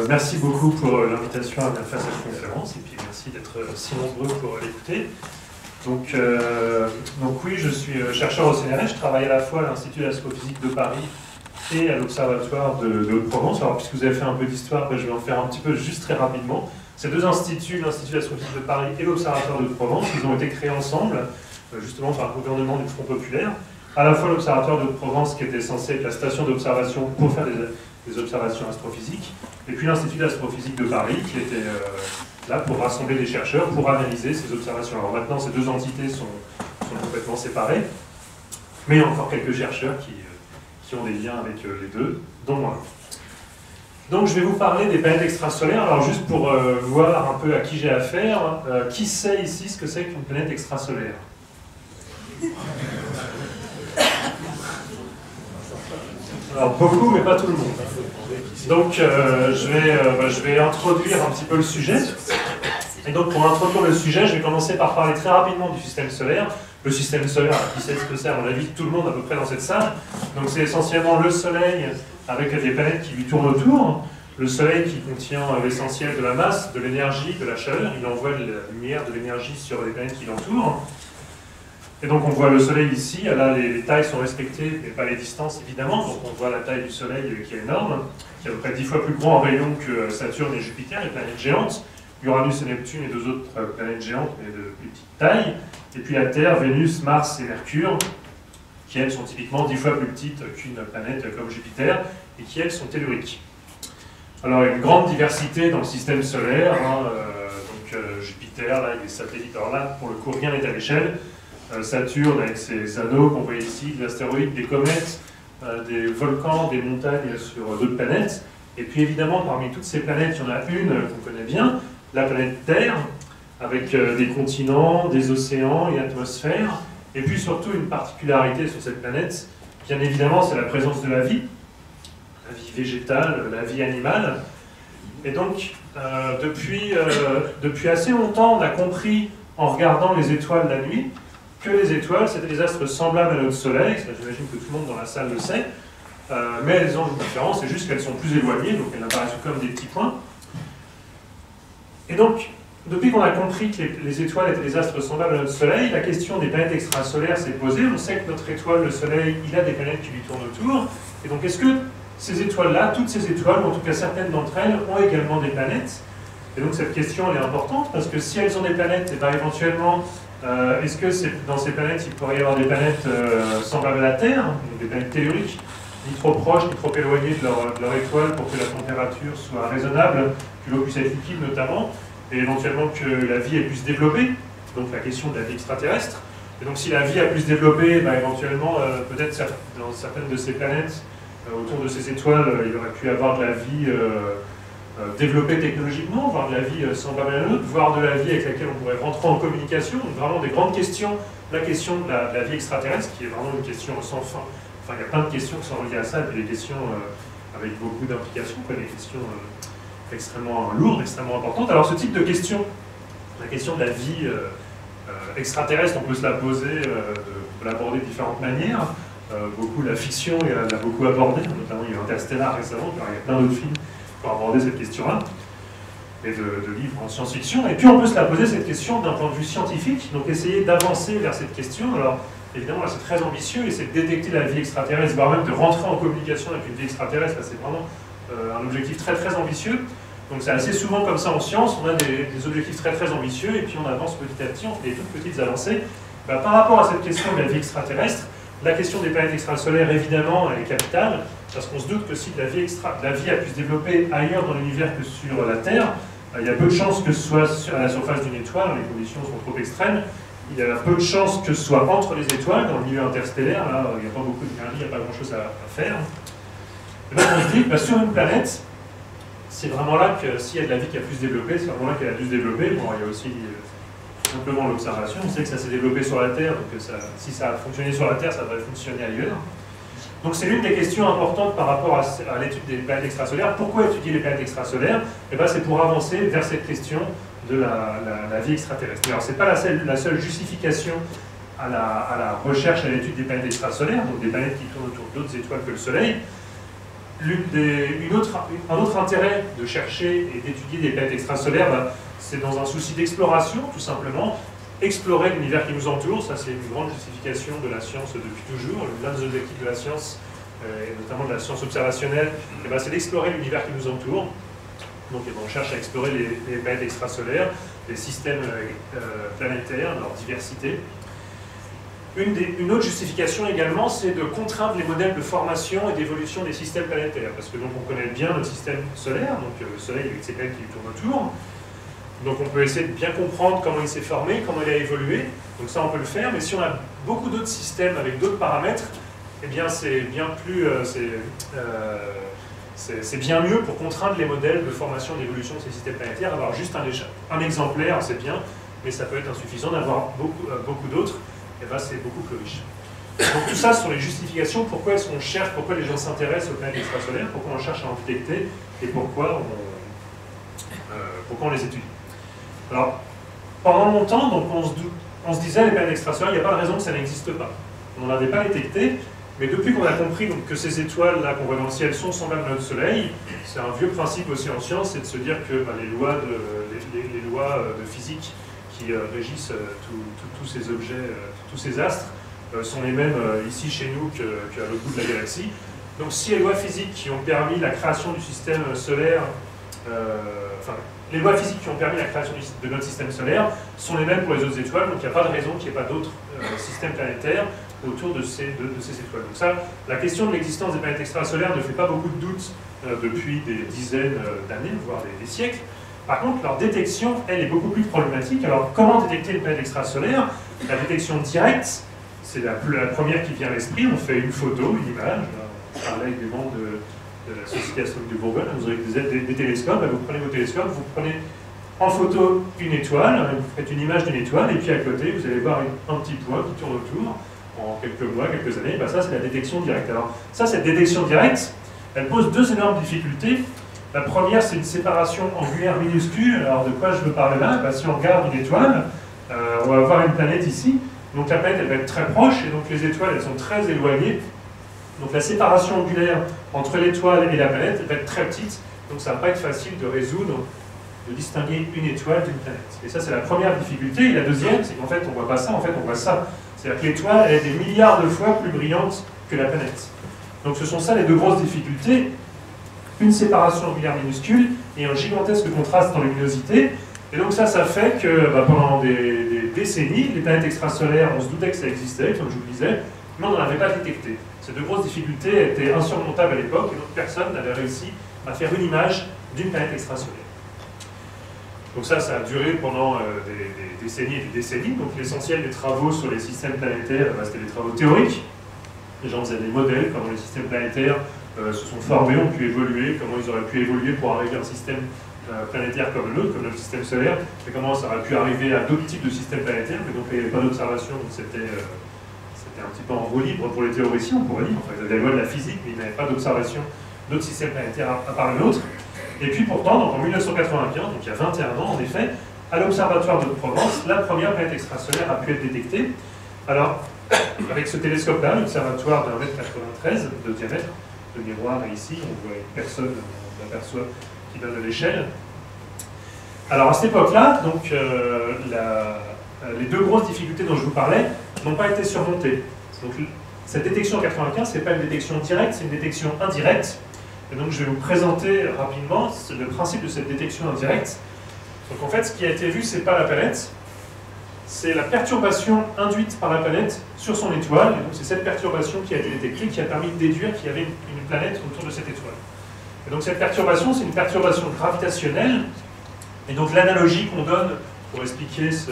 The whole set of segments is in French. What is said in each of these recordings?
Merci beaucoup pour l'invitation à venir faire cette conférence et puis merci d'être si nombreux pour l'écouter. Donc oui, je suis chercheur au CNRS, je travaille à la fois à l'Institut d'astrophysique de Paris et à l'Observatoire de Haute-Provence. Alors puisque vous avez fait un peu d'histoire, je vais en faire un petit peu juste très rapidement. Ces deux instituts, l'Institut d'astrophysique de Paris et l'Observatoire de Haute-Provence, ils ont été créés ensemble, justement par le gouvernement du Front Populaire. À la fois l'Observatoire de Haute-Provence qui était censé être la station d'observation pour faire des observations astrophysiques, et puis l'Institut d'astrophysique de Paris qui était là pour rassembler des chercheurs, pour analyser ces observations. Alors maintenant, ces deux entités sont complètement séparées, mais il y a encore quelques chercheurs qui ont des liens avec les deux, dont moi. Donc je vais vous parler des planètes extrasolaires. Alors juste pour voir un peu à qui j'ai affaire, qui sait ici ce que c'est qu'une planète extrasolaire? Alors beaucoup, mais pas tout le monde. Donc je vais introduire un petit peu le sujet. Et donc pour introduire le sujet, je vais commencer par parler très rapidement du système solaire. Le système solaire, qui sait ce que c'est, à mon avis, tout le monde à peu près dans cette salle. Donc c'est essentiellement le Soleil avec des planètes qui lui tournent autour. Le Soleil qui contient l'essentiel de la masse, de l'énergie, de la chaleur. Il envoie de la lumière, de l'énergie sur les planètes qui l'entourent. Et donc on voit le Soleil ici, là les tailles sont respectées, mais pas les distances évidemment, donc on voit la taille du Soleil qui est énorme, qui est à peu près 10 fois plus grand en rayon que Saturne et Jupiter, les planètes géantes, Uranus et Neptune et deux autres planètes géantes, mais de plus petite taille, et puis la Terre, Vénus, Mars et Mercure, qui elles sont typiquement 10 fois plus petites qu'une planète comme Jupiter, et qui elles sont telluriques. Alors il y a une grande diversité dans le système solaire, Jupiter, là il y a des satellites, alors là pour le coup rien n'est à l'échelle, Saturne avec ses anneaux qu'on voit ici, des astéroïdes, des comètes, des volcans, des montagnes sur d'autres planètes. Et puis évidemment, parmi toutes ces planètes, il y en a une qu'on connaît bien, la planète Terre, avec des continents, des océans, une atmosphère. Et puis surtout une particularité sur cette planète, bien évidemment, c'est la présence de la vie végétale, la vie animale. Et donc, depuis assez longtemps, on a compris, en regardant les étoiles la nuit, que les étoiles, c'était des astres semblables à notre Soleil, ça j'imagine que tout le monde dans la salle le sait, mais elles ont une différence, c'est juste qu'elles sont plus éloignées, donc elles apparaissent comme des petits points. Et donc, depuis qu'on a compris que les étoiles étaient des astres semblables à notre Soleil, la question des planètes extrasolaires s'est posée. On sait que notre étoile, le Soleil, il a des planètes qui lui tournent autour, et donc est-ce que ces étoiles-là, toutes ces étoiles, ou en tout cas certaines d'entre elles, ont également des planètes? Et donc cette question, elle est importante, parce que si elles ont des planètes, et bien éventuellement, est-ce que dans ces planètes, il pourrait y avoir des planètes semblables à la Terre, donc des planètes telluriques, ni trop proches, ni trop éloignées de leur étoile pour que la température soit raisonnable, que l'eau puisse être liquide notamment, et éventuellement que la vie ait pu se développer, donc la question de la vie extraterrestre. Et donc si la vie a pu se développer, éventuellement, peut-être dans certaines de ces planètes, autour de ces étoiles, il aurait pu y avoir de la vie développée technologiquement, voire de la vie semblable à la nôtre, voire de la vie avec laquelle on pourrait rentrer en communication. Donc vraiment des grandes questions. La question de la vie extraterrestre, qui est vraiment une question sans fin. Enfin, il y a plein de questions qui sont reliées à ça, et puis des questions avec beaucoup d'implications, des questions extrêmement lourdes, extrêmement importantes. Alors ce type de question, la question de la vie extraterrestre, on peut se la poser, on peut l'aborder de différentes manières. Beaucoup la fiction l'a beaucoup abordé, notamment il y a Interstellar récemment, il y a plein d'autres films pour aborder cette question-là, et de livres en science-fiction. Et puis on peut se la poser cette question d'un point de vue scientifique, donc essayer d'avancer vers cette question. Alors évidemment là c'est très ambitieux, et c'est de détecter la vie extraterrestre, voire même de rentrer en communication avec une vie extraterrestre, là c'est vraiment un objectif très très ambitieux. Donc c'est assez souvent comme ça en science, on a des objectifs très très ambitieux, et puis on avance petit à petit, on fait des toutes petites avancées. Par rapport à cette question de la vie extraterrestre, la question des planètes extrasolaires, évidemment, elle est capitale, parce qu'on se doute que si la vie a pu se développer ailleurs dans l'univers que sur la Terre, il y a peu de chances que ce soit à la surface d'une étoile, les conditions sont trop extrêmes, il y a peu de chances que ce soit entre les étoiles, dans le milieu interstellaire, là, il n'y a pas beaucoup d'énergie, il n'y a pas grand-chose à faire. Et donc on se dit que sur une planète, c'est vraiment là que s'il y a de la vie qui a pu se développer, c'est vraiment là qu'elle a dû se développer. Bon, il y a aussi simplement l'observation, on sait que ça s'est développé sur la Terre, donc si ça a fonctionné sur la Terre, ça devrait fonctionner ailleurs. Donc c'est l'une des questions importantes par rapport à l'étude des planètes extrasolaires. Pourquoi étudier les planètes extrasolaires? C'est pour avancer vers cette question de la vie extraterrestre. Alors ce n'est pas la seule justification à la recherche, à l'étude des planètes extrasolaires, donc des planètes qui tournent autour d'autres étoiles que le Soleil. un autre intérêt de chercher et d'étudier des planètes extrasolaires, c'est dans un souci d'exploration, tout simplement. Explorer l'univers qui nous entoure, ça c'est une grande justification de la science depuis toujours. L'un des objectifs de la science, et notamment de la science observationnelle, c'est d'explorer l'univers qui nous entoure. Donc on cherche à explorer les planètes extrasolaires, les systèmes planétaires, leur diversité. Une autre justification également, c'est de contraindre les modèles de formation et d'évolution des systèmes planétaires. Parce que donc, on connaît bien notre système solaire, donc le Soleil avec ses planètes qui lui tournent autour. Donc on peut essayer de bien comprendre comment il s'est formé, comment il a évolué. Donc ça, on peut le faire. Mais si on a beaucoup d'autres systèmes avec d'autres paramètres, eh bien c'est bien plus... c'est bien mieux pour contraindre les modèles de formation et d'évolution de ces systèmes planétaires. Avoir juste un exemplaire, c'est bien, mais ça peut être insuffisant d'avoir beaucoup d'autres. Et ben, c'est beaucoup plus riche. Donc tout ça, ce sont les justifications, pourquoi est-ce qu'on cherche, pourquoi les gens s'intéressent aux planètes extrasolaires, pourquoi on cherche à en détecter, et pourquoi on les étudie. Alors, pendant longtemps, donc on se disait, les planètes extrasolaires, il n'y a pas de raison que ça n'existe pas. On n'en avait pas détecté, mais depuis qu'on a compris donc, que ces étoiles-là qu'on voit dans le ciel sont semblables à notre Soleil, c'est un vieux principe aussi en science, c'est de se dire que les lois de physique qui régissent tous ces objets, tous ces astres, sont les mêmes ici chez nous qu'à l'autre bout de la galaxie. Donc si les lois physiques qui ont permis la création du système solaire, les lois physiques qui ont permis la création de notre système solaire sont les mêmes pour les autres étoiles, donc il n'y a pas de raison qu'il n'y ait pas d'autres systèmes planétaires autour de ces étoiles. Donc ça, la question de l'existence des planètes extrasolaires ne fait pas beaucoup de doute depuis des dizaines d'années, voire des siècles. Par contre, leur détection, elle, est beaucoup plus problématique. Alors, comment détecter une planète extrasolaire? La détection directe, c'est la première qui vient à l'esprit. On fait une photo, une image. On parlait avec des membres de la Société astronomique de Bourgogne. Vous avez des télescopes. Vous prenez vos télescopes, vous prenez en photo une étoile, vous faites une image d'une étoile, et puis à côté, vous allez voir un petit point qui tourne autour en quelques mois, quelques années. Ben ça, c'est la détection directe. Alors, ça, cette détection directe, elle pose deux énormes difficultés. La première, c'est une séparation angulaire minuscule. Alors, de quoi je veux parler là? Si on regarde une étoile, on va voir une planète ici. Donc, la planète, elle va être très proche, et donc les étoiles, elles sont très éloignées. Donc, la séparation angulaire entre l'étoile et la planète va être très petite. Donc, ça ne va pas être facile de résoudre, de distinguer une étoile d'une planète. Et ça, c'est la première difficulté. Et la deuxième, c'est qu'en fait, on ne voit pas ça, en fait, on voit ça. C'est-à-dire que l'étoile, elle est des milliards de fois plus brillante que la planète. Donc, ce sont ça les deux grosses difficultés. Une séparation angulaire minuscule et un gigantesque contraste en luminosité. Et donc ça fait que pendant des décennies, les planètes extrasolaires, on se doutait que ça existait, comme je vous le disais, mais on n'en avait pas détecté. Ces deux grosses difficultés étaient insurmontables à l'époque, et donc personne n'avait réussi à faire une image d'une planète extrasolaire. Donc ça a duré pendant des décennies et des décennies. Donc l'essentiel des travaux sur les systèmes planétaires, c'était des travaux théoriques. Les gens faisaient des modèles, comment les systèmes planétaires se sont formés, ont pu évoluer, comment ils auraient pu évoluer pour arriver à un système planétaire comme l'autre, comme notre système solaire, et comment ça aurait pu arriver à d'autres types de systèmes planétaires, mais donc il n'y avait pas d'observation, donc c'était un petit peu en roue libre pour les théoriciens, on pourrait dire. Enfin, ils avaient la loi de la physique, mais ils n'avaient pas d'observation d'autres systèmes planétaires à part le nôtre. Et puis pourtant, donc, en 1995, donc il y a 21 ans en effet, à l'Observatoire de Provence, la première planète extrasolaire a pu être détectée. Alors, avec ce télescope-là, l'observatoire de 1,93 m de diamètre, le miroir est ici, on voit une personne, on aperçoit qui donne de l'échelle. Alors à cette époque-là, donc les deux grosses difficultés dont je vous parlais n'ont pas été surmontées. Donc cette détection en 95, ce n'est pas une détection directe, c'est une détection indirecte. Et donc je vais vous présenter rapidement le principe de cette détection indirecte. Donc en fait, ce qui a été vu, ce n'est pas la planète, c'est la perturbation induite par la planète sur son étoile. Et donc c'est cette perturbation qui a été détectée, qui a permis de déduire qu'il y avait une planète autour de cette étoile. Et donc cette perturbation, c'est une perturbation gravitationnelle. Et donc l'analogie qu'on donne pour expliquer ce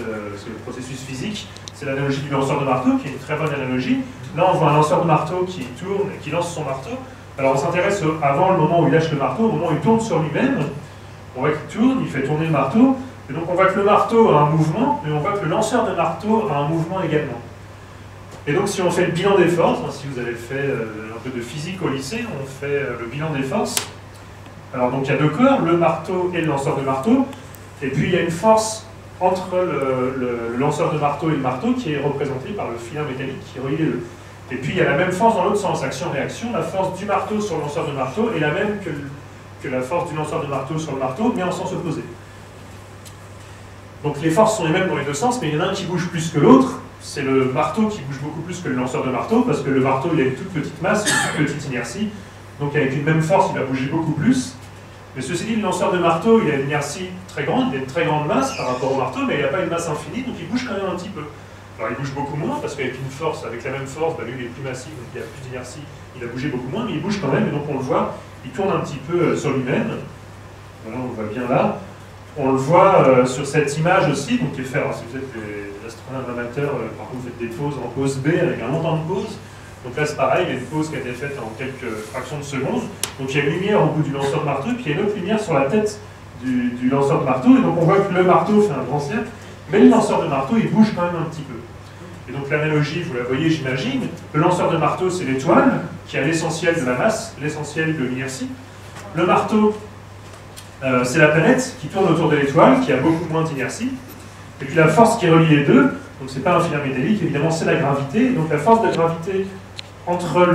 processus physique, c'est l'analogie du lanceur de marteau, qui est une très bonne analogie. Là, on voit un lanceur de marteau qui tourne et qui lance son marteau. Alors on s'intéresse avant le moment où il lâche le marteau, au moment où il tourne sur lui-même. On voit qu'il tourne, il fait tourner le marteau. Et donc on voit que le marteau a un mouvement, mais on voit que le lanceur de marteau a un mouvement également. Et donc si on fait le bilan des forces, si vous avez fait un peu de physique au lycée, on fait le bilan des forces. Alors donc il y a deux corps, le marteau et le lanceur de marteau. Et puis il y a une force entre le lanceur de marteau et le marteau qui est représentée par le filin métallique qui relie les deux. Et puis il y a la même force dans l'autre sens, action-réaction. La force du marteau sur le lanceur de marteau est la même que la force du lanceur de marteau sur le marteau, mais en sens opposé. Donc les forces sont les mêmes dans les deux sens, mais il y en a un qui bouge plus que l'autre. C'est le marteau qui bouge beaucoup plus que le lanceur de marteau, parce que le marteau il a une toute petite masse, une toute petite inertie. Donc avec une même force, il va bouger beaucoup plus. Mais ceci dit, le lanceur de marteau, il a une inertie très grande, il a une très grande masse par rapport au marteau, mais il n'a pas une masse infinie, donc il bouge quand même un petit peu. Alors il bouge beaucoup moins, parce qu'avec une force, avec la même force, bah, lui il est plus massif, donc il a plus d'inertie, il a bougé beaucoup moins, mais il bouge quand même, et donc on le voit, il tourne un petit peu sur lui-même. Voilà, on le voit bien là. On le voit sur cette image aussi, donc qui est fait, alors si vous êtes des astronomes amateurs, par contre vous faites des pauses en pause B avec un long temps de pause. Donc là c'est pareil, il y a une pause qui a été faite en quelques fractions de secondes. Donc il y a une lumière au bout du lanceur de marteau, puis il y a une autre lumière sur la tête du lanceur de marteau, et donc on voit que le marteau fait un grand cercle, mais le lanceur de marteau il bouge quand même un petit peu. Et donc l'analogie, vous la voyez j'imagine, le lanceur de marteau c'est l'étoile, qui a l'essentiel de la masse, l'essentiel de l'inertie. Le marteau, c'est la planète qui tourne autour de l'étoile, qui a beaucoup moins d'inertie. Et puis la force qui relie les deux, donc c'est pas un filet métallique, évidemment c'est la gravité. Et donc la force de gravité entre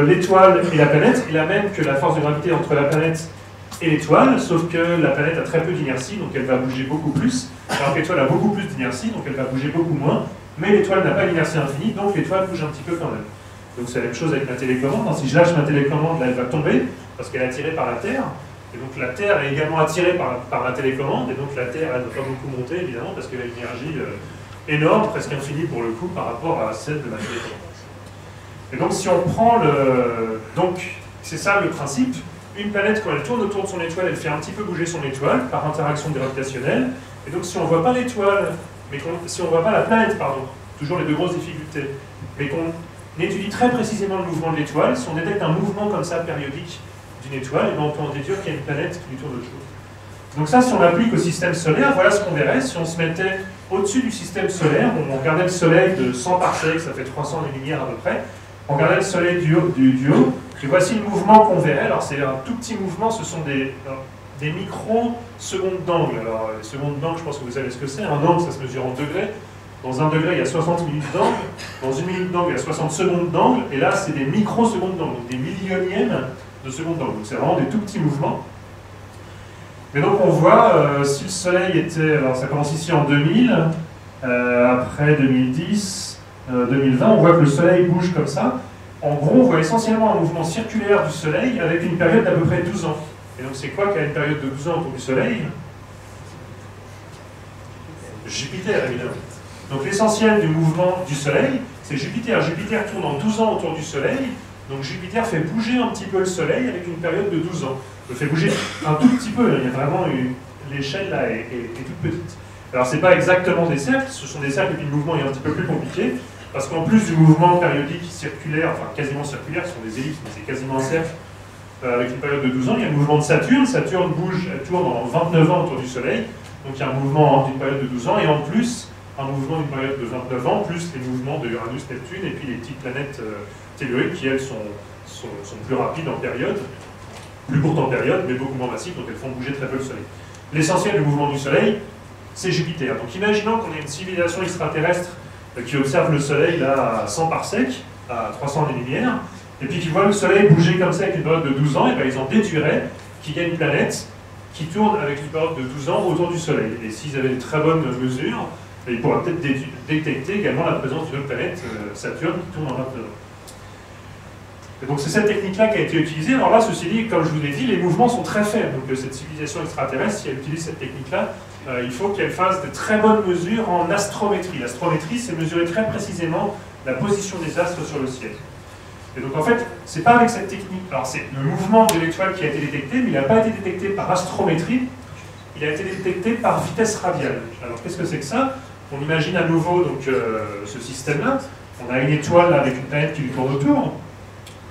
l'étoile et la planète est la même que la force de gravité entre la planète et l'étoile, sauf que la planète a très peu d'inertie, donc elle va bouger beaucoup plus, alors que l'étoile a beaucoup plus d'inertie, donc elle va bouger beaucoup moins, mais l'étoile n'a pas d'inertie infinie, donc l'étoile bouge un petit peu quand même. Donc c'est la même chose avec ma télécommande. Si je lâche ma télécommande, là elle va tomber, parce qu'elle est attirée par la Terre. Et donc la Terre est également attirée par la télécommande, et donc la Terre, elle ne va pas beaucoup monter, évidemment, parce qu'elle a une énergie énorme, presque infinie pour le coup, par rapport à celle de ma télécommande. Et donc si on prend donc c'est ça le principe. Une planète, quand elle tourne autour de son étoile, elle fait un petit peu bouger son étoile par interaction gravitationnelle. Et donc si on ne voit pas l'étoile, si on ne voit pas la planète, pardon, toujours les deux grosses difficultés, mais qu'on étudie très précisément le mouvement de l'étoile, si on détecte un mouvement comme ça périodique d'une étoile, et bien on peut en déduire qu'il y a une planète qui lui tourne autour. Donc ça, si on l'applique au système solaire, voilà ce qu'on verrait si on se mettait au-dessus du système solaire, on regardait le Soleil de 100 parsecs, ça fait 300 lumières à peu près, on regardait le Soleil du haut, et voici le mouvement qu'on verrait. Alors c'est un tout petit mouvement, ce sont des micro-secondes d'angle. Alors les secondes d'angle, je pense que vous savez ce que c'est, un angle ça se mesure en degrés. Dans un degré, il y a 60 minutes d'angle. Dans une minute d'angle, il y a 60 secondes d'angle. Et là, c'est des microsecondes d'angle, donc des millionièmes de secondes d'angle. Donc c'est vraiment des tout petits mouvements. Mais donc on voit, si le Soleil était... Alors ça commence ici en 2000, après 2010, 2020, on voit que le Soleil bouge comme ça. En gros, on voit essentiellement un mouvement circulaire du Soleil avec une période d'à peu près 12 ans. Et donc c'est quoi qui a une période de 12 ans autour du Soleil? Jupiter, évidemment. Donc l'essentiel du mouvement du Soleil, c'est Jupiter. Jupiter tourne en 12 ans autour du Soleil, donc Jupiter fait bouger un petit peu le Soleil avec une période de 12 ans. Il le fait bouger un tout petit peu, il y a vraiment l'échelle là est toute petite. Alors c'est pas exactement des cercles, ce sont des cercles et puis le mouvement est un petit peu plus compliqué, parce qu'en plus du mouvement périodique circulaire, enfin quasiment circulaire, ce sont des ellipses, mais c'est quasiment un cercle, avec une période de 12 ans, il y a le mouvement de Saturne. Saturne bouge, elle tourne en 29 ans autour du Soleil, donc il y a un mouvement d'une période de 12 ans, et en plus, un mouvement d'une période de 29 ans, plus les mouvements de Uranus, Neptune, et puis les petites planètes telluriques qui, elles, sont plus rapides en période, plus courtes en période, mais beaucoup moins massives, donc elles font bouger très peu le Soleil. L'essentiel du mouvement du Soleil, c'est Jupiter. Donc imaginons qu'on ait une civilisation extraterrestre qui observe le Soleil là, à 100 parsecs, à 300 années-lumière, et puis qui voit le Soleil bouger comme ça avec une période de 12 ans, et bien ils en déduiraient qu'il y a une planète qui tourne avec une période de 12 ans autour du Soleil. Et s'ils avaient de très bonnes mesures, il pourra peut-être détecter également la présence d'une autre planète, Saturne, qui tourne en 29 ans. Et donc c'est cette technique-là qui a été utilisée. Alors là, ceci dit, comme je vous l'ai dit, les mouvements sont très faibles. Donc cette civilisation extraterrestre, si elle utilise cette technique-là, il faut qu'elle fasse de très bonnes mesures en astrométrie. L'astrométrie, c'est mesurer très précisément la position des astres sur le ciel. Et donc en fait, c'est pas avec cette technique. Alors c'est le mouvement de l'étoile qui a été détecté, mais il n'a pas été détecté par astrométrie, il a été détecté par vitesse radiale. Alors qu'est-ce que c'est que ça? On imagine à nouveau donc, ce système-là. On a une étoile avec une planète qui lui tourne autour.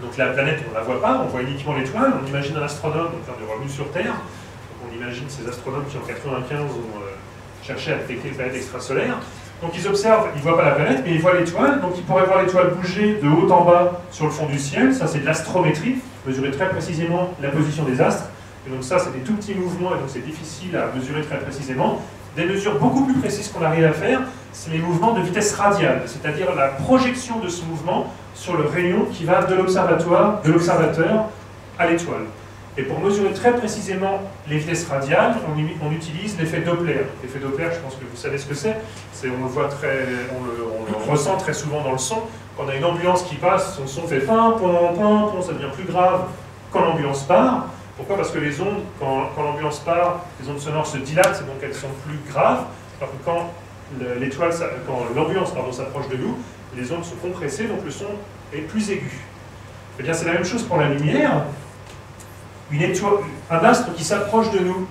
Donc la planète, on ne la voit pas, on voit uniquement l'étoile. On imagine un astronome, donc on est revenu sur Terre. Donc on imagine ces astronomes qui en 1995 ont cherché à détecter une planète extrasolaire. Donc ils observent, ils ne voient pas la planète, mais ils voient l'étoile. Donc ils pourraient voir l'étoile bouger de haut en bas sur le fond du ciel. Ça, c'est de l'astrométrie, mesurer très précisément la position des astres. Et donc ça, c'est des tout petits mouvements, et donc c'est difficile à mesurer très précisément. Des mesures beaucoup plus précises qu'on arrive à faire, c'est les mouvements de vitesse radiale, c'est-à-dire la projection de ce mouvement sur le rayon qui va de l'observateur à l'étoile. Et pour mesurer très précisément les vitesses radiales, on utilise l'effet Doppler. L'effet Doppler, je pense que vous savez ce que c'est. On le ressent très souvent dans le son. Quand on a une ambulance qui passe, son son fait pin, pin, pin, pin, ça devient plus grave quand l'ambulance part. Pourquoi? Parce que les ondes, quand l'ambulance part, les ondes sonores se dilatent, donc elles sont plus graves. Alors que quand l'ambulance s'approche de nous, les ondes sont compressées, donc le son est plus aigu. Eh bien, c'est la même chose pour la lumière. Un astre qui s'approche de nous,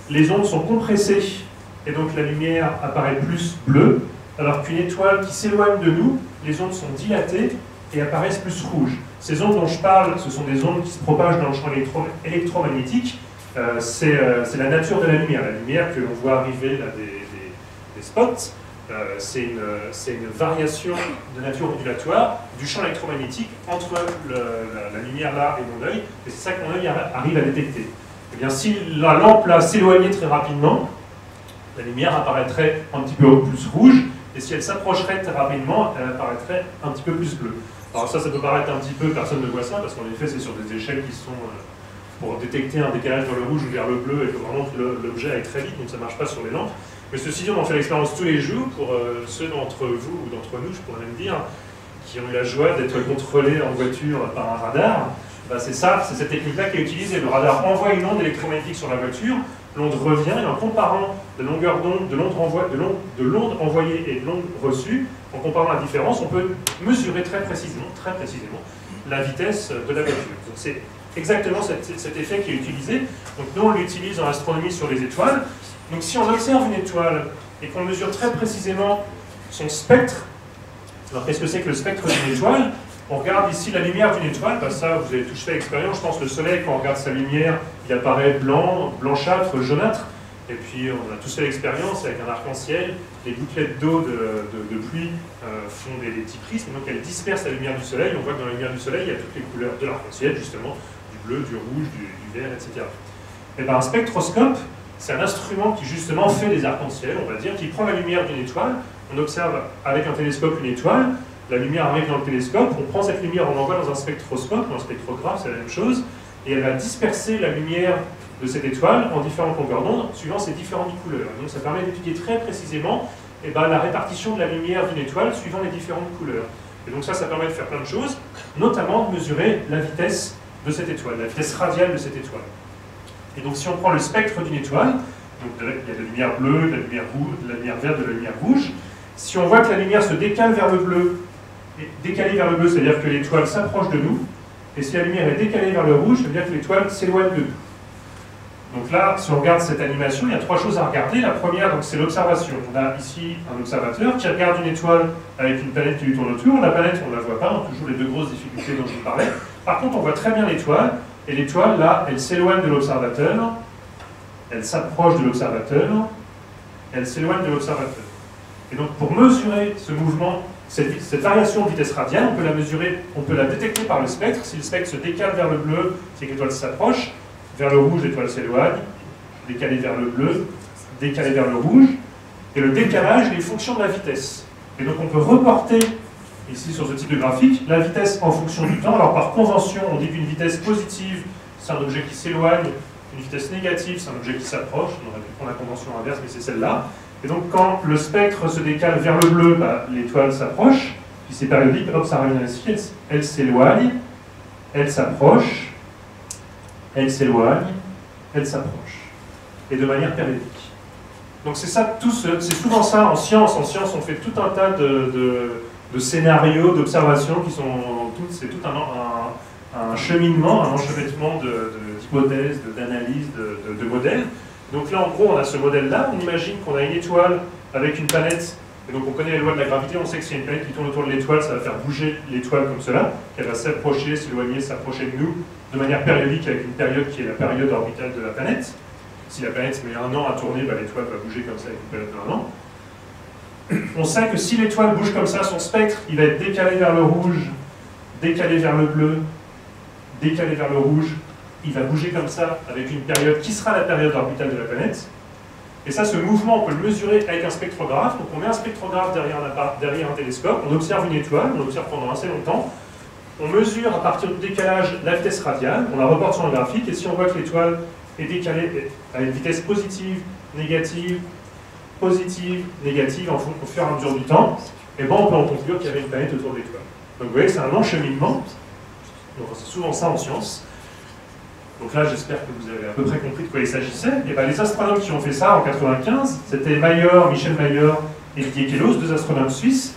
les ondes sont compressées, et donc la lumière apparaît plus bleue, alors qu'une étoile qui s'éloigne de nous, les ondes sont dilatées et apparaissent plus rouges. Ces ondes dont je parle, ce sont des ondes qui se propagent dans le champ électromagnétique. C'est la nature de la lumière. La lumière que l'on voit arriver là, des spots, c'est une variation de nature ondulatoire du champ électromagnétique entre la lumière là et mon œil, et c'est ça que mon œil arrive à détecter. Eh bien, si la lampe là s'éloignait très rapidement, la lumière apparaîtrait un petit peu plus rouge, et si elle s'approcherait très rapidement, elle apparaîtrait un petit peu plus bleue. Alors ça peut paraître un petit peu, personne ne voit ça, parce qu'en effet c'est sur des échelles qui sont pour détecter un décalage vers le rouge ou vers le bleu, il faut vraiment que l'objet aille très vite, donc ça ne marche pas sur les lampes. Mais ceci dit, on en fait l'expérience tous les jours, pour ceux d'entre vous ou d'entre nous, je pourrais même dire, qui ont eu la joie d'être contrôlés en voiture par un radar. Ben c'est cette technique-là qui est utilisée. Le radar envoie une onde électromagnétique sur la voiture, l'onde revient, et en comparant la longueur d'onde de l'onde envoyée et de l'onde reçue, en comparant la différence, on peut mesurer très précisément la vitesse de la voiture. Donc c'est exactement cet effet qui est utilisé. Donc nous, on l'utilise en astronomie sur les étoiles. Donc si on observe une étoile et qu'on mesure très précisément son spectre, alors qu'est-ce que c'est que le spectre d'une étoile? On regarde ici la lumière d'une étoile, ben ça vous avez tous fait l'expérience, je pense que le soleil, quand on regarde sa lumière, il apparaît blanc, blanchâtre, jaunâtre, et puis on a tous fait l'expérience avec un arc-en-ciel, les gouttelettes d'eau de pluie font des petits prismes, donc elles dispersent la lumière du soleil, on voit que dans la lumière du soleil, il y a toutes les couleurs de l'arc-en-ciel, justement, du bleu, du rouge, du vert, etc. Et ben un spectroscope, c'est un instrument qui justement fait des arcs-en-ciel, on va dire, qui prend la lumière d'une étoile, on observe avec un télescope une étoile, la lumière arrive dans le télescope, on prend cette lumière, on l'envoie dans un spectroscope, ou un spectrographe, c'est la même chose, et elle va disperser la lumière de cette étoile en différentes longueurs d'onde, suivant ses différentes couleurs. Donc ça permet d'étudier très précisément la répartition de la lumière d'une étoile suivant les différentes couleurs. Et donc ça permet de faire plein de choses, notamment de mesurer la vitesse de cette étoile, la vitesse radiale de cette étoile. Et donc si on prend le spectre d'une étoile, donc il y a de la lumière bleue, de la lumière rouge, de la lumière verte, de la lumière rouge, si on voit que la lumière se décale vers le bleu, décalée vers le bleu, c'est-à-dire que l'étoile s'approche de nous, et si la lumière est décalée vers le rouge, ça veut dire que l'étoile s'éloigne de nous. Donc là, si on regarde cette animation, il y a trois choses à regarder. La première, c'est l'observation. On a ici un observateur qui regarde une étoile avec une planète qui lui tourne autour. La planète, on ne la voit pas, on a toujours les deux grosses difficultés dont je vous parlais. Par contre, on voit très bien l'étoile, et l'étoile, là, elle s'éloigne de l'observateur, elle s'approche de l'observateur, elle s'éloigne de l'observateur. Et donc, pour mesurer ce mouvement, cette variation de vitesse radiale, on peut la mesurer, on peut la détecter par le spectre. Si le spectre se décale vers le bleu, c'est que l'étoile s'approche. Vers le rouge, l'étoile s'éloigne. Décalé vers le bleu, décalé vers le rouge. Et le décalage est fonction de la vitesse. Et donc on peut reporter, ici sur ce type de graphique, la vitesse en fonction du temps. Alors par convention, on dit qu'une vitesse positive, c'est un objet qui s'éloigne. Une vitesse négative, c'est un objet qui s'approche. On aurait pu prendre la convention inverse, mais c'est celle-là. Et donc quand le spectre se décale vers le bleu, l'étoile s'approche, puis c'est périodique, hop, ça revient ici, elle s'éloigne, elle s'approche, elle s'éloigne, elle s'approche. Et de manière périodique. Donc c'est ça, c'est souvent ça en science. En science, on fait tout un tas de scénarios, d'observations qui sont c'est tout un cheminement, un enchevêtrement d'hypothèses, d'analyses, de modèles. Donc là, en gros, on a ce modèle-là. On imagine qu'on a une étoile avec une planète. Et donc on connaît les lois de la gravité. On sait que s'il y a une planète qui tourne autour de l'étoile, ça va faire bouger l'étoile comme cela. Qu'elle va s'approcher, s'éloigner, s'approcher de nous de manière périodique avec une période qui est la période orbitale de la planète. Si la planète met 1 an à tourner, l'étoile va bouger comme ça avec une période de 1 an. On sait que si l'étoile bouge comme ça, son spectre, il va être décalé vers le rouge, décalé vers le bleu, décalé vers le rouge. Il va bouger comme ça avec une période qui sera la période orbitale de la planète. Et ça, ce mouvement, on peut le mesurer avec un spectrographe. Donc on met un spectrographe derrière un télescope, on observe une étoile, on l'observe pendant assez longtemps. On mesure à partir du décalage la vitesse radiale, on la reporte sur un graphique, et si on voit que l'étoile est décalée à une vitesse positive, négative, au fur et à mesure du temps, et ben on peut en conclure qu'il y avait une planète autour de l'étoile. Donc vous voyez, c'est un long cheminement. Donc c'est souvent ça en science. Donc là, j'espère que vous avez à peu près compris de quoi il s'agissait. Et ben, les astronomes qui ont fait ça en 1995, c'était Michel Mayer et Didier Queloz, deux astronomes suisses.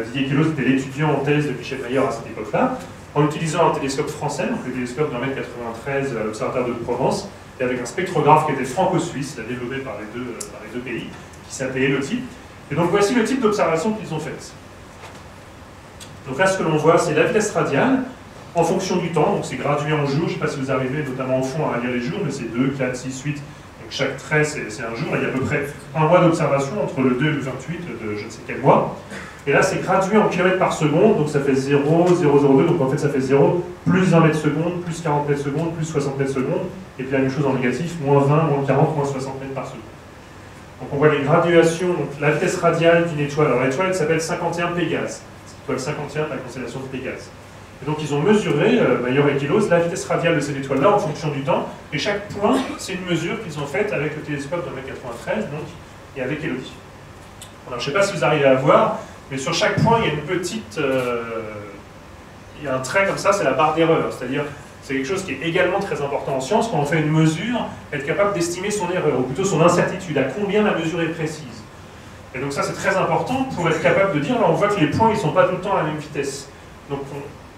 Didier Queloz était l'étudiant en thèse de Michel Mayer à cette époque-là, en utilisant un télescope français, donc le télescope d'1,93 m à l'Observatoire de Provence, et avec un spectrographe qui était franco-suisse, développé par les deux pays, qui s'appelait Elotype. Et donc voici le type d'observation qu'ils ont faites. Donc là, ce que l'on voit, c'est la vitesse radiale, en fonction du temps, donc c'est gradué en jours, je ne sais pas si vous arrivez notamment au fond à lire les jours, mais c'est 2, 4, 6, 8, donc chaque trait c'est un jour, il y a à peu près un mois d'observation entre le 2 et le 28 de je ne sais quel mois, et là c'est gradué en kilomètres par seconde, donc ça fait 0, 0,02, donc en fait ça fait 0, plus 20 mètres seconde, plus 40 mètres seconde, plus 60 mètres seconde, et puis la même chose en négatif, moins 20, moins 40, moins 60 mètres par seconde. Donc on voit les graduations, donc la vitesse radiale d'une étoile, alors l'étoile elle s'appelle 51 Pégase, c'est l'étoile 51 de la constellation de Pégase. Et donc ils ont mesuré, Mayer et Queloz, la vitesse radiale de cette étoile-là en fonction du temps, et chaque point, c'est une mesure qu'ils ont faite avec le télescope de 1,93 m, donc, et avec Elodie. Alors je ne sais pas si vous arrivez à voir, mais sur chaque point, il y a une petite... il y a un trait comme ça, c'est la barre d'erreur, c'est-à-dire c'est quelque chose qui est également très important en science, quand on fait une mesure, être capable d'estimer son erreur, ou plutôt son incertitude, à combien la mesure est précise. Et donc ça c'est très important pour être capable de dire, là on voit que les points, ils ne sont pas tout le temps à la même vitesse. Donc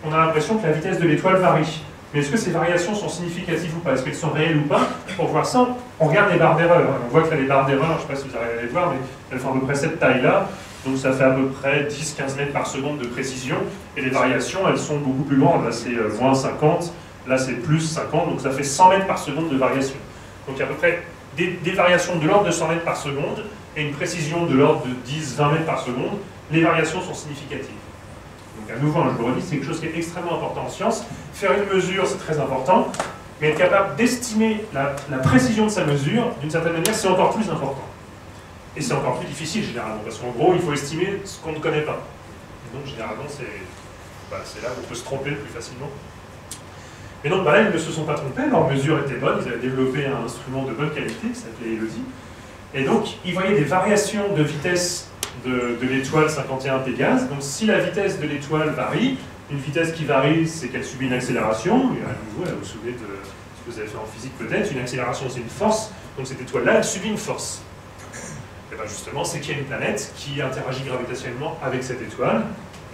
on a l'impression que la vitesse de l'étoile varie. Mais est-ce que ces variations sont significatives ou pas? Est-ce qu'elles sont réelles ou pas? Pour voir ça, on regarde les barres d'erreur. On voit que là, les barres d'erreur, je ne sais pas si vous arrivez à les voir, mais elles font à peu près cette taille-là. Donc ça fait à peu près 10-15 mètres par seconde de précision. Et les variations, elles sont beaucoup plus grandes. Là, c'est moins 50. Là, c'est plus 50. Donc ça fait 100 mètres par seconde de variation. Donc il y a à peu près des variations de l'ordre de 100 mètres par seconde et une précision de l'ordre de 10-20 mètres par seconde. Les variations sont significatives. Donc à nouveau, je vous redis, c'est quelque chose qui est extrêmement important en science. Faire une mesure, c'est très important, mais être capable d'estimer la précision de sa mesure, d'une certaine manière, c'est encore plus important. Et c'est encore plus difficile, généralement, parce qu'en gros, il faut estimer ce qu'on ne connaît pas. Et donc, généralement, c'est là où on peut se tromper le plus facilement. Mais donc, là, ils ne se sont pas trompés, leur mesure était bonne, ils avaient développé un instrument de bonne qualité, qui s'appelait Elodie. Et donc, ils voyaient des variations de vitesse de l'étoile 51 Pégase. Donc si la vitesse de l'étoile varie, une vitesse qui varie, c'est qu'elle subit une accélération. Et à nouveau, vous vous souvenez de ce que vous avez fait en physique peut-être, une accélération c'est une force, donc cette étoile-là, elle subit une force. Et bien justement, c'est qu'il y a une planète qui interagit gravitationnellement avec cette étoile.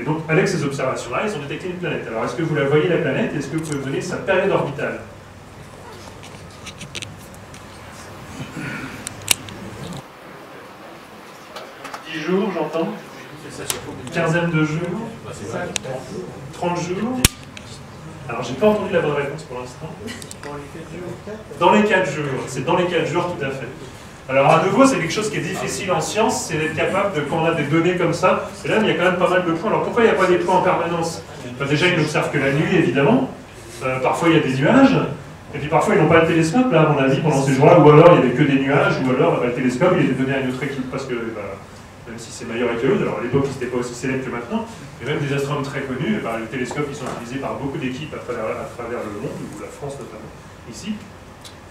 Et donc avec ces observations-là, ils ont détecté une planète. Alors est-ce que vous la voyez la planète? Est-ce que vous pouvez me donner sa période orbitale? 10 jours, j'entends. Une quinzaine de jours. 30 jours. Alors, j'ai pas entendu la bonne réponse pour l'instant. Dans les 4 jours. C'est dans les 4 jours, tout à fait. Alors, à nouveau, c'est quelque chose qui est difficile en science, c'est d'être capable de, quand on a des données comme ça, et là, il y a quand même pas mal de points. Alors, pourquoi il n'y a pas des points en permanence? Déjà, ils n'observent que la nuit, évidemment. Parfois, il y a des nuages. Et puis parfois ils n'ont pas le télescope, là, à mon avis, pendant ces jours-là, ou alors il n'y avait que des nuages, ou alors le télescope il était donné à une autre équipe, parce que même si c'est Mayer et Queloz, alors à l'époque ils n'étaient pas aussi célèbres que maintenant, mais même des astronomes très connus, les télescopes ils sont utilisés par beaucoup d'équipes à travers le monde, ou la France notamment, ici.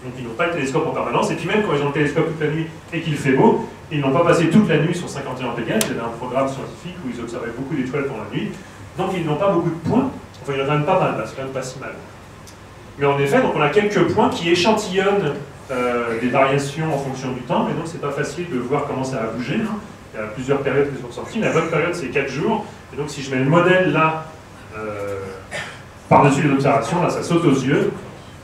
Donc ils n'ont pas le télescope en permanence, et puis même quand ils ont le télescope toute la nuit et qu'il fait beau, ils n'ont pas passé toute la nuit sur 51 Pégase, il y avait un programme scientifique où ils observaient beaucoup d'étoiles pendant la nuit, donc ils n'ont pas beaucoup de points, enfin il y en a quand même pas mal, là, c'est quand même pas si mal. Mais en effet, donc on a quelques points qui échantillonnent des variations en fonction du temps, mais donc c'est pas facile de voir comment ça a bougé. Hein. Il y a plusieurs périodes qui sont sorties. La bonne période, c'est 4 jours. Et donc si je mets le modèle là, par-dessus les observations, là ça saute aux yeux.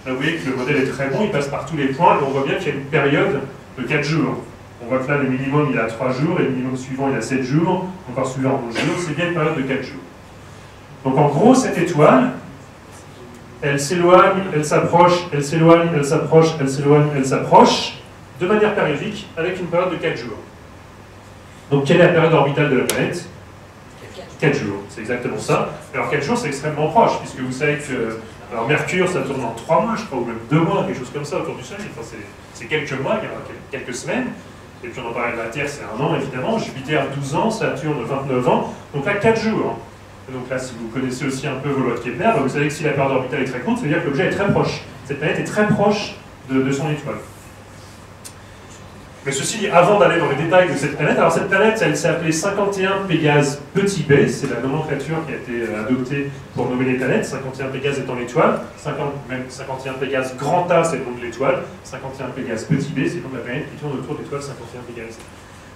Là vous voyez que le modèle est très bon, il passe par tous les points, et on voit bien qu'il y a une période de 4 jours. On voit que là, le minimum il est à 3 jours, et le minimum suivant il est à 7 jours, encore suivant 11 jours, c'est bien une période de 4 jours. Donc en gros, cette étoile, elle s'éloigne, elle s'approche, elle s'éloigne, elle s'approche, elle s'éloigne, elle s'approche, de manière périodique, avec une période de 4 jours. Donc quelle est la période orbitale de la planète? 4 jours, c'est exactement ça. Alors 4 jours, c'est extrêmement proche, puisque vous savez que alors Mercure, ça tourne en 3 mois, je crois, ou même 2 mois, quelque chose comme ça autour du Soleil. Enfin, c'est quelques mois, quelques semaines. Et puis on en parlait de la Terre, c'est 1 an évidemment, Jupiter 12 ans, Saturne 29 ans, donc là 4 jours. Et donc là, si vous connaissez aussi un peu vos lois de Kepler, vous savez que si la période orbitale est très courte, ça veut dire que l'objet est très proche. Cette planète est très proche de son étoile. Mais ceci dit, avant d'aller dans les détails de cette planète, alors cette planète, elle s'est appelée 51 Pégase petit b, c'est la nomenclature qui a été adoptée pour nommer les planètes, 51 Pégase étant l'étoile, même 51 Pégase grand A, c'est le nom de l'étoile, 51 Pégase petit b, c'est le nom de la planète qui tourne autour de l'étoile 51 Pégase.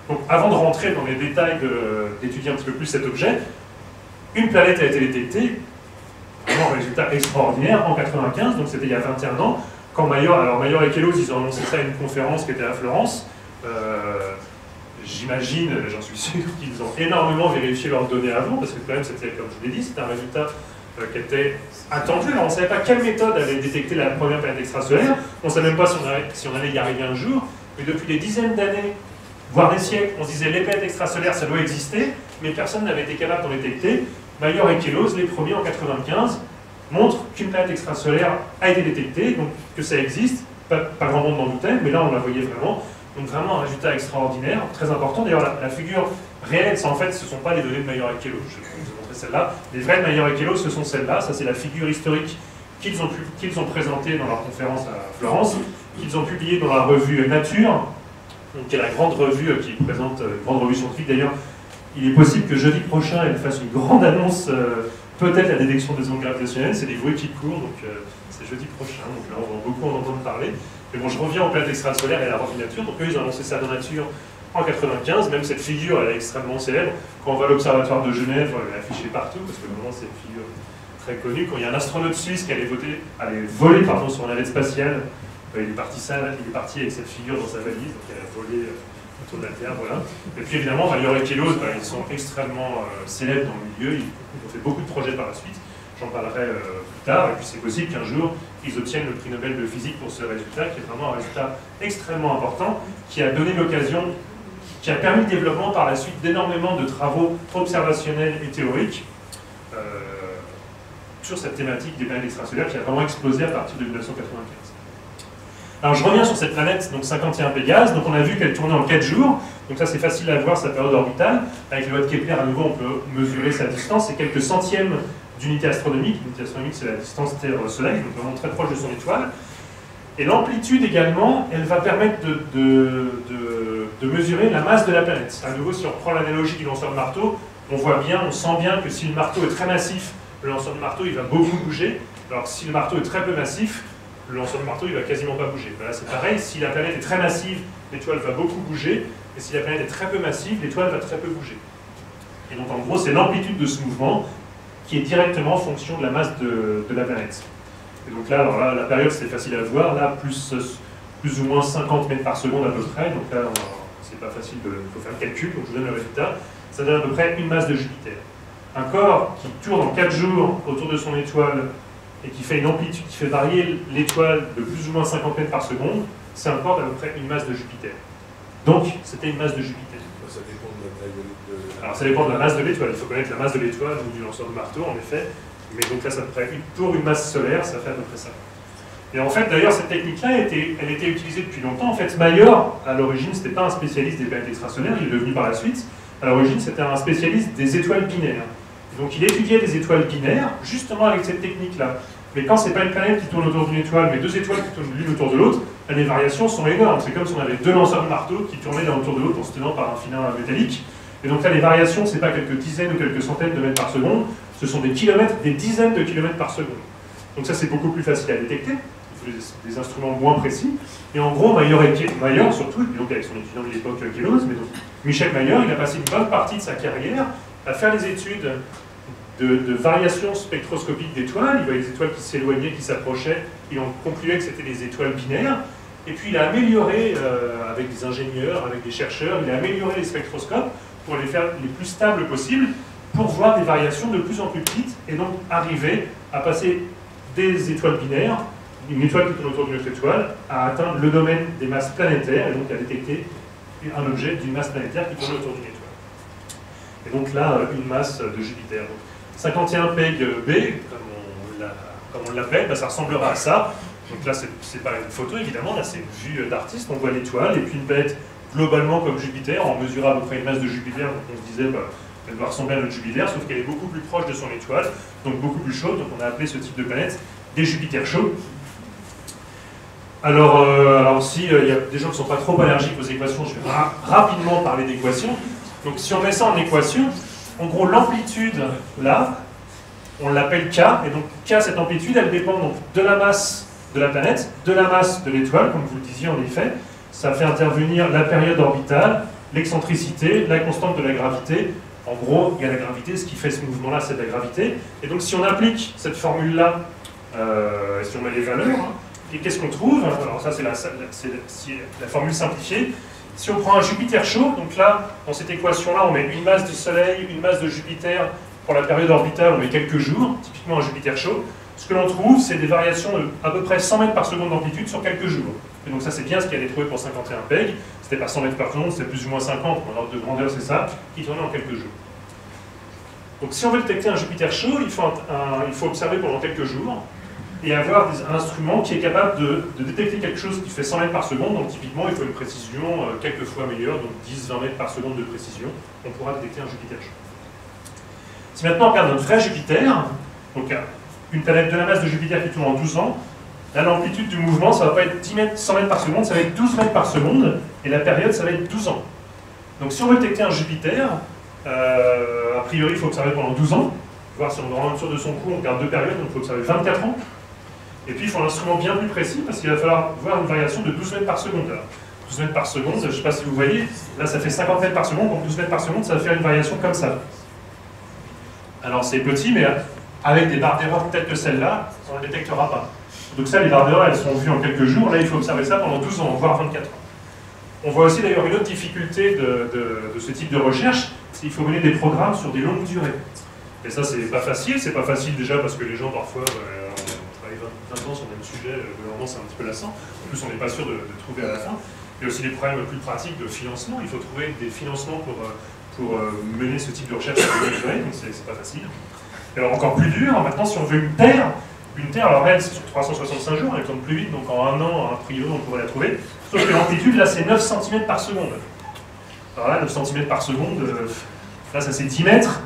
Donc avant de rentrer dans les détails, d'étudier un petit peu plus cet objet, une planète a été détectée, vraiment un résultat extraordinaire, en 95, donc c'était il y a 21 ans, quand Major et Kellos, ils ont annoncé ça à une conférence qui était à Florence. J'imagine, j'en suis sûr, qu'ils ont énormément vérifié leurs données avant, parce que quand même, c'était, comme je vous l'ai dit, c'était un résultat qui était attendu. Alors, on ne savait pas quelle méthode allait détecter la première planète extrasolaire, on ne savait même pas si on allait y arriver un jour, mais depuis des dizaines d'années, voire des siècles, on se disait les planètes extrasolaires, ça doit exister, mais personne n'avait été capable d'en détecter. Major et Kellos, les premiers en 95, montrent qu'une planète extrasolaire a été détectée, donc que ça existe, pas grand monde n'en doutait, mais là on la voyait vraiment. Donc vraiment un résultat extraordinaire, très important. D'ailleurs, la figure réelle, en fait, ce ne sont pas les données de Major et Kellos. Je vais vous montrer celle-là. Les vraies de Major et Kellos, ce sont celles-là. Ça, c'est la figure historique qu'ils ont présentée dans leur conférence à Florence, qu'ils ont publiée dans la revue Nature, donc, qui est la grande revue qui présente, une grande revue scientifique. D'ailleurs, il est possible que jeudi prochain, elle fasse une grande annonce, peut-être la détection des ondes gravitationnelles. C'est des bruits qui courent, donc c'est jeudi prochain. Donc là, on va beaucoup en entendre parler. Mais bon, je reviens aux planètes extrasolaires et à la revue Nature. Donc eux, ils ont annoncé ça dans Nature en 95. Même cette figure, elle est extrêmement célèbre. Quand on va à l'Observatoire de Genève, elle est affichée partout, parce que vraiment, c'est une figure très connue. Quand il y a un astronaute suisse qui allait voler sur une navette spatiale, il est parti avec cette figure dans sa valise, donc elle a volé autour de la Terre, voilà. Et puis évidemment, Major et Kellos, ils sont extrêmement célèbres dans le milieu. Ils ont fait beaucoup de projets par la suite. J'en parlerai plus tard, et puis c'est possible qu'un jour, ils obtiennent le prix Nobel de physique pour ce résultat, qui est vraiment un résultat extrêmement important, qui a donné l'occasion, qui a permis le développement par la suite d'énormément de travaux observationnels et théoriques sur cette thématique des planètes extrasolaires qui a vraiment explosé à partir de 1995. Alors je reviens sur cette planète, donc 51 Pégase, donc on a vu qu'elle tournait en 4 jours, donc ça c'est facile à voir sa période orbitale, avec les lois de Kepler à nouveau on peut mesurer sa distance, c'est quelques centièmes d'unité astronomique. L'unité astronomique, c'est la distance Terre-Soleil, donc vraiment très proche de son étoile. Et l'amplitude également, elle va permettre de mesurer la masse de la planète. À nouveau, si on reprend l'analogie du lanceur de marteau, on sent bien que si le marteau est très massif, le lanceur de marteau, il va beaucoup bouger. Alors si le marteau est très peu massif, le lanceur de marteau, il va quasiment pas bouger. Là, c'est pareil, si la planète est très massive, l'étoile va beaucoup bouger, et si la planète est très peu massive, l'étoile va très peu bouger. Et donc, en gros, c'est l'amplitude de ce mouvement qui est directement en fonction de la masse de la planète. Et donc là, alors là, la période, c'est facile à voir, là, plus ou moins 50 mètres par seconde à peu près, donc là, c'est pas facile, il faut faire le calcul, donc je vous donne le résultat, ça donne à peu près une masse de Jupiter. Un corps qui tourne en 4 jours autour de son étoile et qui fait une amplitude, qui fait varier l'étoile de plus ou moins 50 mètres par seconde, c'est un corps d'à peu près une masse de Jupiter. Donc, c'était une masse de Jupiter. Ça dépend de la taille de... Alors ça dépend de la masse de l'étoile, il faut connaître la masse de l'étoile ou du lanceur de marteau en effet, mais donc là ça ferait pour une masse solaire, ça fait à peu près ça. Et en fait d'ailleurs cette technique-là, elle était utilisée depuis longtemps. En fait Major, à l'origine, c'était pas un spécialiste des planètes extrasolaires, il est devenu par la suite. À l'origine c'était un spécialiste des étoiles binaires. Et donc il étudiait des étoiles binaires, justement avec cette technique-là. Mais quand c'est pas une planète qui tourne autour d'une étoile, mais 2 étoiles qui tournent l'une autour de l'autre, les variations sont énormes. C'est comme si on avait 2 lanceurs de marteau qui tournaient l'un autour de l'autre en se tenant par un filin métallique. Et donc là, les variations, c'est pas quelques dizaines ou quelques centaines de mètres par seconde, ce sont des kilomètres, des dizaines de kilomètres par seconde. Donc ça, c'est beaucoup plus facile à détecter. Il faut des instruments moins précis. Et en gros, Major surtout, et donc avec son étudiant de l'époque Kellos, mais donc Michel Major, il a passé une bonne partie de sa carrière à faire des études de variations spectroscopiques d'étoiles. Il voyait des étoiles qui s'éloignaient, qui s'approchaient. Il en concluait que c'était des étoiles binaires. Et puis il a amélioré, avec des ingénieurs, avec des chercheurs, il a amélioré les spectroscopes pour les faire les plus stables possibles, pour voir des variations de plus en plus petites, et donc arriver à passer des étoiles binaires, une étoile qui tourne autour d'une autre étoile, à atteindre le domaine des masses planétaires, et donc à détecter un objet d'une masse planétaire qui tourne autour d'une étoile. Et donc là, une masse de Jupiter. Donc, 51 Peg B, comme on l'appelle, ça ressemblera à ça. Donc là, c'est pas une photo, évidemment, là c'est une vue d'artiste, on voit l'étoile, et puis une planète globalement comme Jupiter. On mesurait à peu près une masse de Jupiter, donc on se disait bah, elle doit ressembler à notre Jupiter, sauf qu'elle est beaucoup plus proche de son étoile, donc beaucoup plus chaude, donc on a appelé ce type de planète des Jupiters chauds. Alors aussi, il y a des gens qui ne sont pas trop allergiques aux équations, je vais rapidement parler d'équations. Donc si on met ça en équation, en gros l'amplitude là, on l'appelle K, et donc K, cette amplitude, elle dépend donc de la masse de la planète, de la masse de l'étoile, comme vous le disiez en effet. Ça fait intervenir la période orbitale, l'excentricité, la constante de la gravité. En gros, il y a la gravité, ce qui fait ce mouvement-là, c'est de la gravité. Et donc si on applique cette formule-là, si on met les valeurs, hein, et qu'est-ce qu'on trouve? Alors ça, c'est la formule simplifiée. Si on prend un Jupiter chaud, donc là, dans cette équation-là, on met une masse du Soleil, une masse de Jupiter. Pour la période orbitale, on met quelques jours, typiquement un Jupiter chaud. Ce que l'on trouve, c'est des variations de à peu près 100 mètres par seconde d'amplitude sur quelques jours. Et donc ça, c'est bien ce qu'il a trouvé pour 51 PEG. C'était pas 100 mètres par seconde, c'était plus ou moins 50. En ordre de grandeur, c'est ça, qui tournait en quelques jours. Donc si on veut détecter un Jupiter chaud, il faut observer pendant quelques jours et avoir un instrument qui est capable de détecter quelque chose qui fait 100 mètres par seconde. Donc typiquement, il faut une précision quelques fois meilleure, donc 10-20 mètres par seconde de précision. On pourra détecter un Jupiter chaud. Si maintenant on regarde notre vrai Jupiter, donc une planète de la masse de Jupiter qui tourne en 12 ans, là l'amplitude du mouvement, ça ne va pas être 100 mètres par seconde, ça va être 12 mètres par seconde, et la période, ça va être 12 ans. Donc si on veut détecter un Jupiter, a priori il faut observer pendant 12 ans, voir si on est vraiment sûr de son coup, on regarde deux périodes, donc il faut observer 24 ans. Et puis il faut un instrument bien plus précis, parce qu'il va falloir voir une variation de 12 mètres par seconde. Alors, 12 mètres par seconde, je ne sais pas si vous voyez, là ça fait 50 mètres par seconde, donc 12 mètres par seconde, ça va faire une variation comme ça. Alors c'est petit, mais avec des barres d'erreur telles que celle-là, on ne le détectera pas. Donc ça, les barres d'erreur, elles sont vues en quelques jours. Là, il faut observer ça pendant 12 ans, voire 24 ans. On voit aussi d'ailleurs une autre difficulté de ce type de recherche, c'est qu'il faut mener des programmes sur des longues durées. Et ça, c'est pas facile. C'est pas facile déjà parce que les gens, parfois, on travaille 20 ans sur le même sujet, vraiment c'est un petit peu lassant. En plus, on n'est pas sûr de trouver à la fin. Il y a aussi des problèmes plus pratiques de financement. Il faut trouver des financements pour mener ce type de recherche sur des longues durées, donc c'est pas facile. Et alors encore plus dur, maintenant si on veut une Terre, alors elle c'est sur 365 jours, elle tourne plus vite, donc en un an, a priori on pourrait la trouver, sauf que l'amplitude là c'est 9 cm par seconde. Alors là 9 cm par seconde, là ça c'est 10 mètres,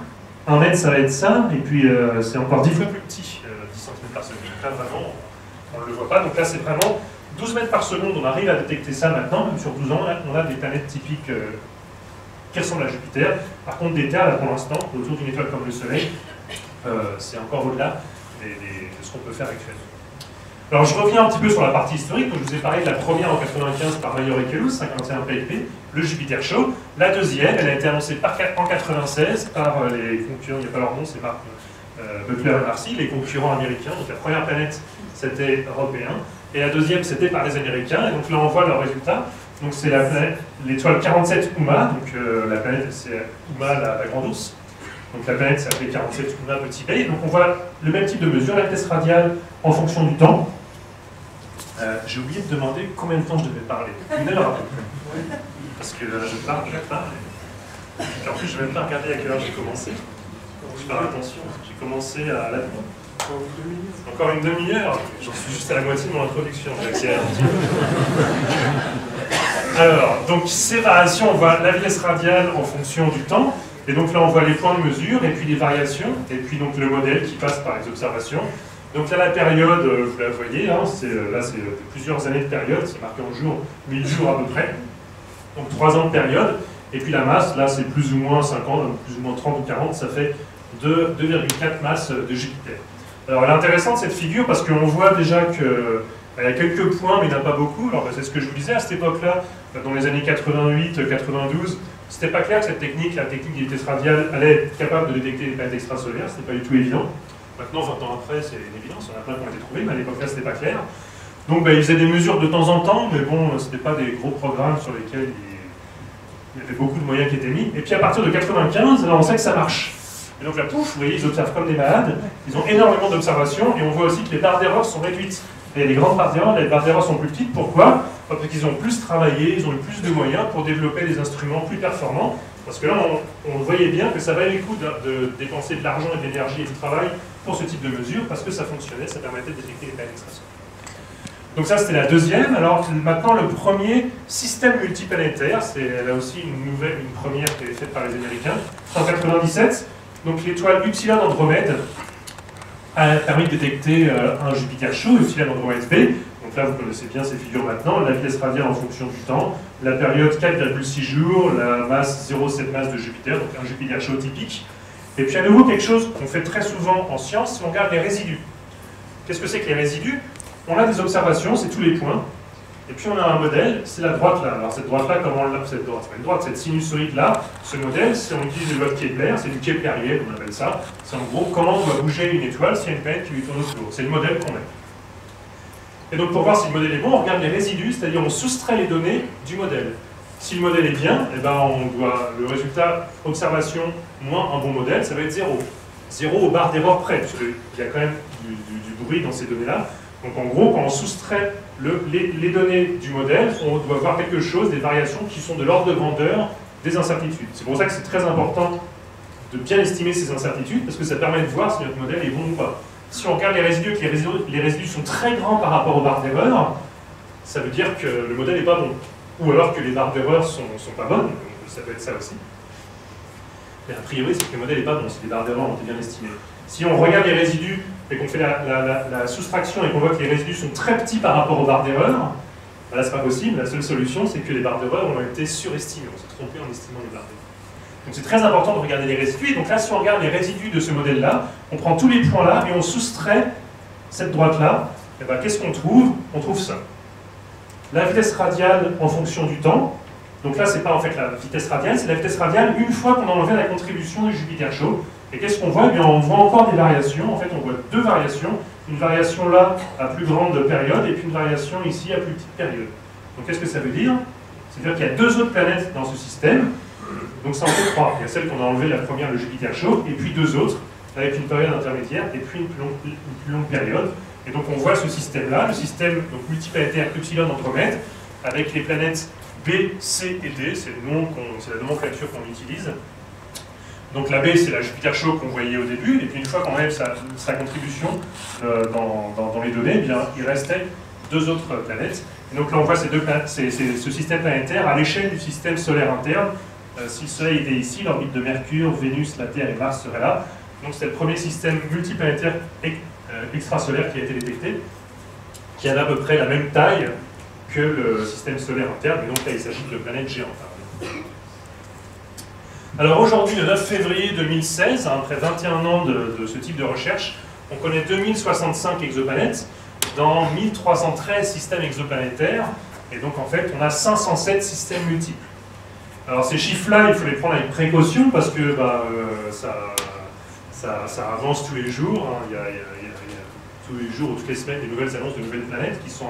1 mètre ça va être ça, et puis c'est encore 10 fois plus petit, 10 cm par seconde. Donc là vraiment, on ne le voit pas, donc là c'est vraiment 12 mètres par seconde, on arrive à détecter ça maintenant, même sur 12 ans, là, on a des planètes typiques qui ressemblent à Jupiter. Par contre, des terres, là, pour l'instant, autour d'une étoile comme le Soleil, c'est encore au-delà de ce qu'on peut faire actuellement. Alors, je reviens un petit peu sur la partie historique. Donc, je vous ai parlé de la première en 95 par Mayor-Ekelous, 51 PLP, le Jupiter chaud. La deuxième, elle a été annoncée en 96 par les concurrents, il n'y a pas leur nom, c'est Mark Buckler et Marcy, les concurrents américains. Donc, la première planète, c'était européen. Et la deuxième, c'était par les Américains. Et donc, là, on voit leurs résultats. Donc c'est l'étoile 47 Uma, donc la planète c'est Uma la grande ours. Donc la planète s'appelait 47 Uma petit b. Donc on voit le même type de mesure, la vitesse radiale en fonction du temps. J'ai oublié de demander combien de temps je devais parler. 1 heure à peu près. Parce que je parle. Et en plus je ne vais même pas regarder à quelle heure j'ai commencé. Je fais attention, j'ai commencé à la encore une demi-heure. J'en suis juste à la moitié de mon introduction. J'accélère un petit peu. Alors, donc ces variations, on voit la vitesse radiale en fonction du temps, et donc là on voit les points de mesure, et puis les variations, et puis donc le modèle qui passe par les observations. Donc là la période, vous la voyez, hein, là c'est plusieurs années de période, c'est marqué en jours, 1000 jours à peu près, donc 3 ans de période, et puis la masse, là c'est plus ou moins 50, plus ou moins 30 ou 40, ça fait 2,4 masses de Jupiter. Alors elle est intéressante cette figure parce qu'on voit déjà que il y a quelques points, mais il n'y en a pas beaucoup. Alors c'est ce que je vous disais à cette époque-là, dans les années 88-92, c'était pas clair que cette technique, la technique de vitesse radiale, allait être capable de détecter les planètes extrasolaires, c'était pas du tout évident. Maintenant, 20 ans après, c'est une évidence, il y en a plein qui ont été trouvés, mais à l'époque-là, c'était pas clair. Donc ils faisaient des mesures de temps en temps, mais bon, c'était pas des gros programmes sur lesquels il y avait beaucoup de moyens qui étaient mis. Et puis à partir de 95, là, on sait que ça marche. Et donc là, pouf, vous voyez, ils observent comme des malades, ils ont énormément d'observations, et on voit aussi que les barres d'erreur sont réduites. Et les grandes barres d'erreur, les barres d'erreur sont plus petites. Pourquoi? Parce qu'ils ont plus travaillé, ils ont eu plus de moyens pour développer des instruments plus performants. Parce que là, on voyait bien que ça valait le coup de dépenser de l'argent et de l'énergie et du travail pour ce type de mesure, parce que ça fonctionnait, ça permettait de détecter les planètes extrasolaires. Donc ça, c'était la deuxième. Alors maintenant, le premier système multiplanétaire, c'est là aussi une première qui a été faite par les Américains, en 1997. Donc l'étoile Upsilon Andromède a permis de détecter un Jupiter chaud, Upsilon Andromède B. Donc là, vous connaissez bien ces figures maintenant, la vitesse radiale en fonction du temps, la période 4,6 jours, la masse 0,7 masse de Jupiter, donc un Jupiter chaud typique. Et puis à nouveau, quelque chose qu'on fait très souvent en science, c'est on regarde les résidus. Qu'est-ce que c'est que les résidus? On a des observations, c'est tous les points, et puis on a un modèle, c'est la droite là. Alors cette droite là, comment on l'a? Cette droite, c'est pas une droite, cette sinusoïde là, ce modèle, on utilise les lois de Kepler, c'est du Keplérien, on appelle ça. C'est en gros comment on doit bouger une étoile s'il y a une planète qui lui tourne autour. C'est le modèle qu'on a. Et donc pour voir si le modèle est bon, on regarde les résidus, c'est-à-dire on soustrait les données du modèle. Si le modèle est bien, eh ben le résultat observation moins un bon modèle, ça va être 0. 0 aux barres d'erreur près, parce qu'il y a quand même du bruit dans ces données-là. Donc en gros, quand on soustrait les données du modèle, on doit voir quelque chose, des variations qui sont de l'ordre de grandeur des incertitudes. C'est pour ça que c'est très important de bien estimer ces incertitudes, parce que ça permet de voir si notre modèle est bon ou pas. Si on regarde les résidus et que les résidus sont très grands par rapport aux barres d'erreur, ça veut dire que le modèle n'est pas bon. Ou alors que les barres d'erreur sont pas bonnes, ça peut être ça aussi. Mais a priori, c'est que le modèle n'est pas bon, si les barres d'erreur ont été bien estimées. Si on regarde les résidus et qu'on fait la soustraction et qu'on voit que les résidus sont très petits par rapport aux barres d'erreur, ben là c'est pas possible. La seule solution, c'est que les barres d'erreur ont été surestimées. On s'est trompé en estimant les barres d'erreur. Donc c'est très important de regarder les résidus. Et donc là, si on regarde les résidus de ce modèle-là, on prend tous les points là et on soustrait cette droite-là. Et ben qu'est-ce qu'on trouve? On trouve ça. La vitesse radiale en fonction du temps. Donc là, c'est pas en fait la vitesse radiale, c'est la vitesse radiale une fois qu'on a enlevé la contribution du Jupiter chaud. Et qu'est-ce qu'on voit? Eh bien, on voit encore des variations. En fait, on voit deux variations. Une variation là à plus grande période et puis une variation ici à plus petite période. Donc qu'est-ce que ça veut dire? C'est-à-dire qu'il y a deux autres planètes dans ce système. Donc ça en fait trois. Il y a celle qu'on a enlevée, la première, le Jupiter chaud, et puis deux autres avec une période intermédiaire et puis une plus longue période. Et donc on voit ce système-là, le système donc, multiplanétaire Upsilon Andromède, avec les planètes B, C et D, c'est la nomenclature qu'on utilise. Donc la B, c'est la Jupiter chaud qu'on voyait au début, et puis une fois qu'on enlève sa contribution dans les données, eh bien, il restait deux autres planètes. Et donc là, on voit ce système planétaire à l'échelle du système solaire interne. Si le Soleil était ici, l'orbite de Mercure, Vénus, la Terre et Mars seraient là. Donc c'est le premier système multiplanétaire extrasolaire qui a été détecté, qui avait à peu près la même taille que le système solaire interne, et donc là il s'agit de planètes géantes. Alors aujourd'hui, le 9 février 2016, après 21 ans de ce type de recherche, on connaît 2065 exoplanètes dans 1313 systèmes exoplanétaires, et donc en fait on a 507 systèmes multiples. Alors ces chiffres-là, il faut les prendre avec précaution parce que ça avance tous les jours, hein. Il y a tous les jours ou toutes les semaines des nouvelles annonces de nouvelles planètes qui sont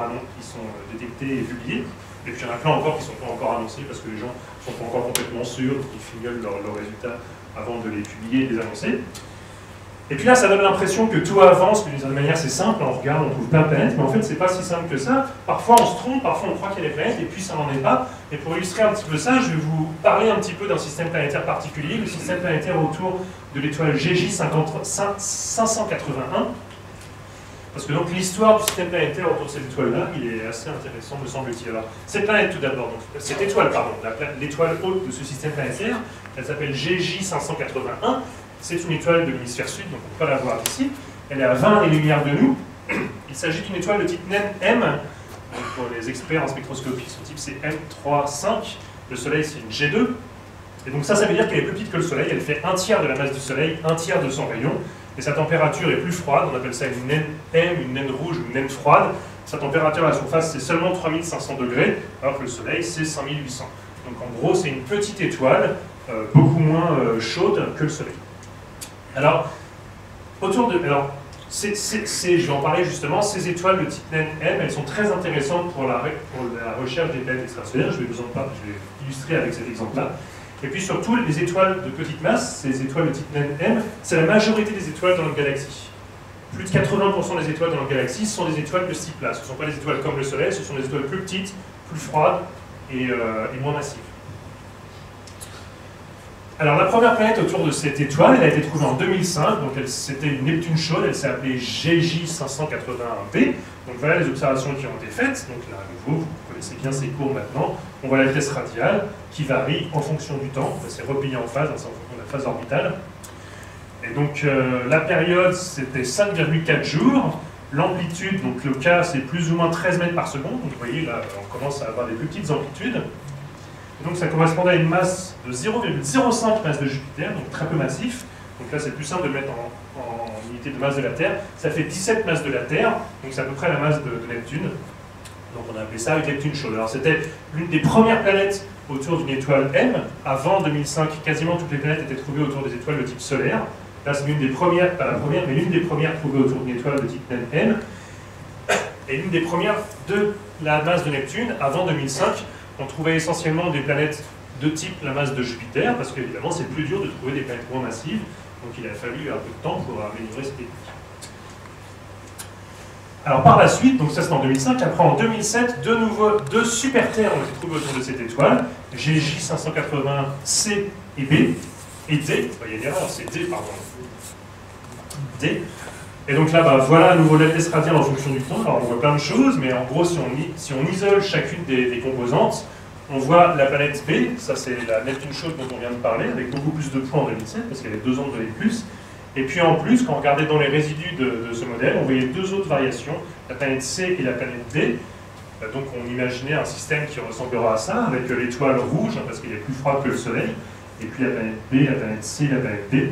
détectées et publiées. Et puis il y en a plein encore qui ne sont pas encore annoncées parce que les gens ne sont pas encore complètement sûrs, ils fignolent leurs résultats avant de les publier et de les annoncer. Et puis là, ça donne l'impression que tout avance, que d'une certaine manière c'est simple, on regarde, on trouve plein de planètes, mais en fait c'est pas si simple que ça. Parfois on se trompe, parfois on croit qu'il y a des planètes, et puis ça n'en est pas. Et pour illustrer un petit peu ça, je vais vous parler un petit peu d'un système planétaire particulier, le système planétaire autour de l'étoile GJ 581. Parce que donc l'histoire du système planétaire autour de cette étoile-là, il est assez intéressant, me semble-t-il. Alors, cette planète tout d'abord, cette étoile, pardon, l'étoile haute de ce système planétaire, elle s'appelle GJ 581. C'est une étoile de l'hémisphère sud, donc on peut pas la voir ici. Elle est à 20 années-lumière de nous. Il s'agit d'une étoile de type naine M. Donc pour les experts en spectroscopie, son type c'est M35. Le Soleil c'est une G2. Et donc ça veut dire qu'elle est plus petite que le Soleil. Elle fait un tiers de la masse du Soleil, un tiers de son rayon. Et sa température est plus froide. On appelle ça une naine M, une naine rouge ou une naine froide. Sa température à la surface c'est seulement 3500 degrés, alors que le Soleil c'est 5800. Donc en gros c'est une petite étoile, beaucoup moins chaude que le Soleil. Alors, je vais en parler justement, ces étoiles de type naine M, elles sont très intéressantes pour la recherche des planètes extrasolaires, je vais illustrer avec cet exemple-là. Et puis surtout, les étoiles de petite masse, ces étoiles de type naine M, c'est la majorité des étoiles dans notre galaxie. Plus de 80% des étoiles dans notre galaxie sont des étoiles de ce type-là. Ce ne sont pas des étoiles comme le Soleil, ce sont des étoiles plus petites, plus froides et moins massives. Alors la première planète autour de cette étoile, elle a été trouvée en 2005, donc c'était une Neptune chaude, elle s'est appelée GJ 581b. Donc voilà les observations qui ont été faites. Donc là, à nouveau, vous connaissez bien ces courbes maintenant. On voit la vitesse radiale qui varie en fonction du temps. C'est replié en phase, c'est en fonction de la phase orbitale. Et donc la période, c'était 5,4 jours. L'amplitude, donc le K, c'est plus ou moins 13 mètres par seconde. Donc vous voyez, là, on commence à avoir des plus petites amplitudes. Et donc ça correspondait à une masse de 0,05 masse de Jupiter, donc très peu massif. Donc là, c'est plus simple de le mettre en unité de masse de la Terre. Ça fait 17 masses de la Terre, donc c'est à peu près la masse de Neptune. Donc on a appelé ça une Neptune chaude. Alors c'était l'une des premières planètes autour d'une étoile M. Avant 2005, quasiment toutes les planètes étaient trouvées autour des étoiles de type solaire. Là, c'est l'une des premières, pas la première, mais l'une des premières trouvées autour d'une étoile de type M. Et l'une des premières de la masse de Neptune. Avant 2005, on trouvait essentiellement des planètes de type la masse de Jupiter, parce qu'évidemment, c'est plus dur de trouver des planètes moins massives. Donc il a fallu un peu de temps pour améliorer cette technique. Alors par la suite, donc ça c'est en 2005, après en 2007, deux super-terres ont été trouvées autour de cette étoile, GJ 580C et B, et D, il y a une erreur, c'est D, pardon. D. Et donc là, voilà à nouveau la vitesse radiale en fonction du temps. Alors on voit plein de choses, mais en gros, si on isole chacune des composantes, on voit la planète B, ça c'est la Neptune chaude dont on vient de parler, avec beaucoup plus de points en 2007, parce qu'elle avait 2 ans de plus. Et puis en plus, quand on regardait dans les résidus de ce modèle, on voyait 2 autres variations, la planète C et la planète D. Donc on imaginait un système qui ressemblera à ça, avec l'étoile rouge, parce qu'elle est plus froide que le Soleil, et puis la planète B, la planète C, la planète D.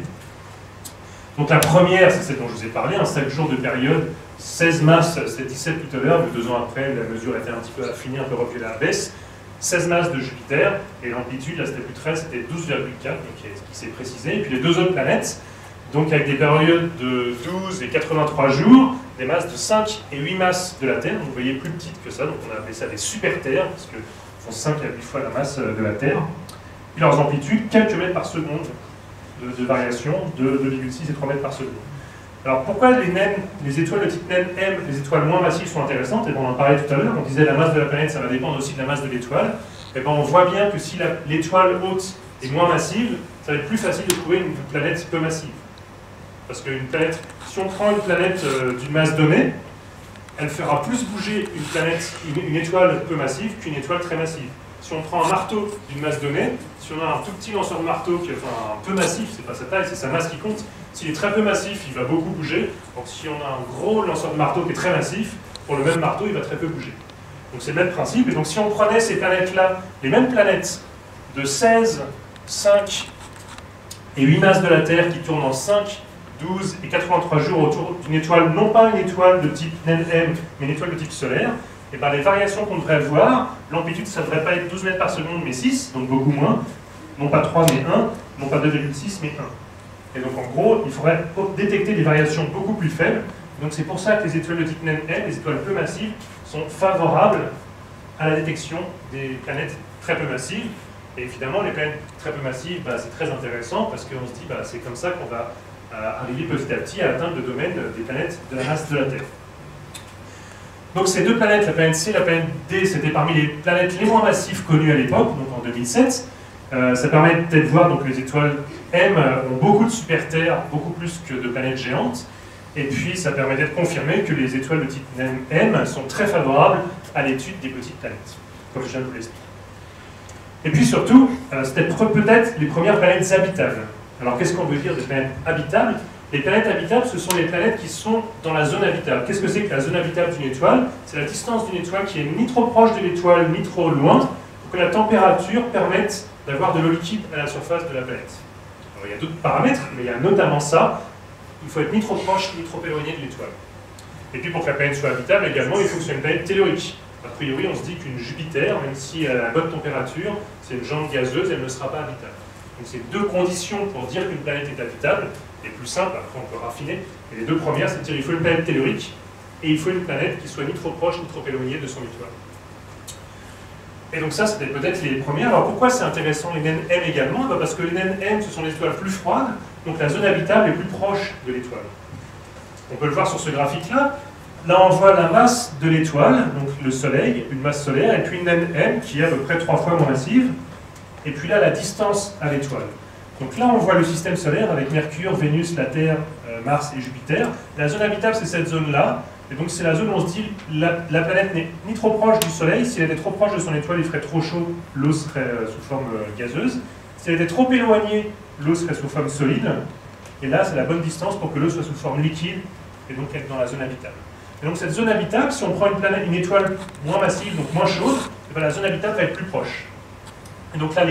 Donc la première, c'est celle dont je vous ai parlé, 7 jours de période, 16 masses, c'était 17 tout à l'heure, mais 2 ans après, la mesure était un petit peu affinée, un peu reculée à la baisse. 16 masses de Jupiter, et l'amplitude, là c'était plus 13, c'était 12,4, donc qui s'est précisé. Et puis les 2 autres planètes, donc avec des périodes de 12 et 83 jours, des masses de 5 et 8 masses de la Terre, donc vous voyez plus petites que ça, donc on a appelé ça des super-terres, parce qu'elles font 5 à 8 fois la masse de la Terre. Et leurs amplitudes, quelques mètres par seconde de variation, de 2,6 et 3 mètres par seconde. Alors pourquoi les étoiles de type naine M, les étoiles moins massives sont intéressantes? Et on en parlait tout à l'heure, on disait la masse de la planète, ça va dépendre aussi de la masse de l'étoile. Et on voit bien que si l'étoile haute est moins massive, ça va être plus facile de trouver une planète peu massive. Parce qu'une planète, si on prend une planète d'une masse donnée, elle fera plus bouger une étoile peu massive qu'une étoile très massive. Si on prend un marteau d'une masse donnée, si on a un tout petit lanceur de marteau qui est un peu massif, c'est pas sa taille, c'est sa masse qui compte. S'il est très peu massif, il va beaucoup bouger. Donc si on a un gros lanceur de marteau qui est très massif, pour le même marteau, il va très peu bouger. Donc c'est le même principe. Et donc si on prenait ces planètes-là, les mêmes planètes de 16, 5 et 8 masses de la Terre qui tournent en 5, 12 et 83 jours autour d'une étoile, non pas une étoile de type naine M, mais une étoile de type solaire, et les variations qu'on devrait voir, l'amplitude, ça ne devrait pas être 12 mètres par seconde, mais 6, donc beaucoup moins. Non pas 3, mais 1. Non pas 2,6, mais 1. Et donc en gros, il faudrait détecter des variations beaucoup plus faibles. Donc c'est pour ça que les étoiles de type naine M, les étoiles peu massives, sont favorables à la détection des planètes très peu massives. Et évidemment, les planètes très peu massives, c'est très intéressant, parce qu'on se dit, c'est comme ça qu'on va arriver petit à petit à atteindre le domaine des planètes de la masse de la Terre. Donc ces 2 planètes, la planète C et la planète D, c'était parmi les planètes les moins massives connues à l'époque, donc en 2007. Ça permet peut-être de voir donc les étoiles M ont beaucoup de super-terres, beaucoup plus que de planètes géantes. Et puis ça permet d'être confirmé que les étoiles de type M sont très favorables à l'étude des petites planètes, comme je viens de vous l'expliquer. Et puis surtout, c'était peut-être les premières planètes habitables. Alors qu'est-ce qu'on veut dire des planètes habitables? Les planètes habitables, ce sont les planètes qui sont dans la zone habitable. Qu'est-ce que c'est que la zone habitable d'une étoile? C'est la distance d'une étoile qui est ni trop proche de l'étoile, ni trop loin, pour que la température permette d'avoir de l'eau liquide à la surface de la planète. Alors, il y a d'autres paramètres, mais il y a notamment ça. Il faut être ni trop proche, ni trop éloigné de l'étoile. Et puis pour que la planète soit habitable également, il faut que ce soit une planète tellurique. A priori, on se dit qu'une Jupiter, même si elle a la bonne température, c'est une jambe gazeuse, elle ne sera pas habitable. Donc c'est 2 conditions pour dire qu'une planète est habitable. Les plus simples, après on peut raffiner, mais les 2 premières, c'est-à-dire qu'il faut une planète tellurique et il faut une planète qui soit ni trop proche ni trop éloignée de son étoile. Et donc ça, c'était peut-être les premières. Alors pourquoi c'est intéressant les naines M également? Parce que les naines M, ce sont des étoiles plus froides, donc la zone habitable est plus proche de l'étoile. On peut le voir sur ce graphique-là. Là, on voit la masse de l'étoile, donc le Soleil, une masse solaire, et puis une naine M qui est à peu près 3 fois moins massive, et puis là, la distance à l'étoile. Donc là, on voit le système solaire avec Mercure, Vénus, la Terre, Mars et Jupiter. La zone habitable, c'est cette zone-là. Et donc c'est la zone où on se dit la planète n'est ni trop proche du Soleil, si elle était trop proche de son étoile, il ferait trop chaud, l'eau serait sous forme gazeuse. Si elle était trop éloignée, l'eau serait sous forme solide. Et là, c'est la bonne distance pour que l'eau soit sous forme liquide et donc être dans la zone habitable. Et donc cette zone habitable, si on prend une étoile moins massive, donc moins chaude, et bien la zone habitable va être plus proche. Et donc là,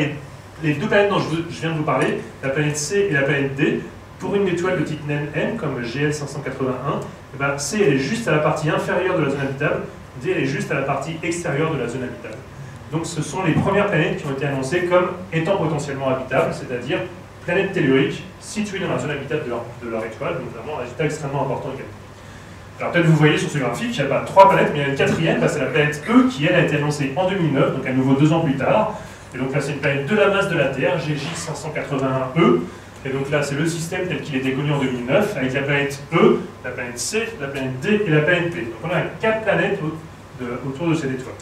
les deux planètes dont je viens de vous parler, la planète C et la planète D, pour une étoile de type naine M, comme GL 581, et ben C elle est juste à la partie inférieure de la zone habitable, D elle est juste à la partie extérieure de la zone habitable. Donc ce sont les premières planètes qui ont été annoncées comme étant potentiellement habitables, c'est-à-dire planètes telluriques situées dans la zone habitable de leur étoile, donc vraiment un résultat extrêmement important également. Alors peut-être vous voyez sur ce graphique, il n'y a pas 3 planètes, mais il y a une quatrième, c'est la planète E qui elle a été annoncée en 2009, donc à nouveau 2 ans plus tard. Et donc là c'est une planète de la masse de la Terre, GJ 581e. Et donc là c'est le système tel qu'il était connu en 2009, avec la planète E, la planète C, la planète D et la planète P. Donc on a 4 planètes autour de cette étoile.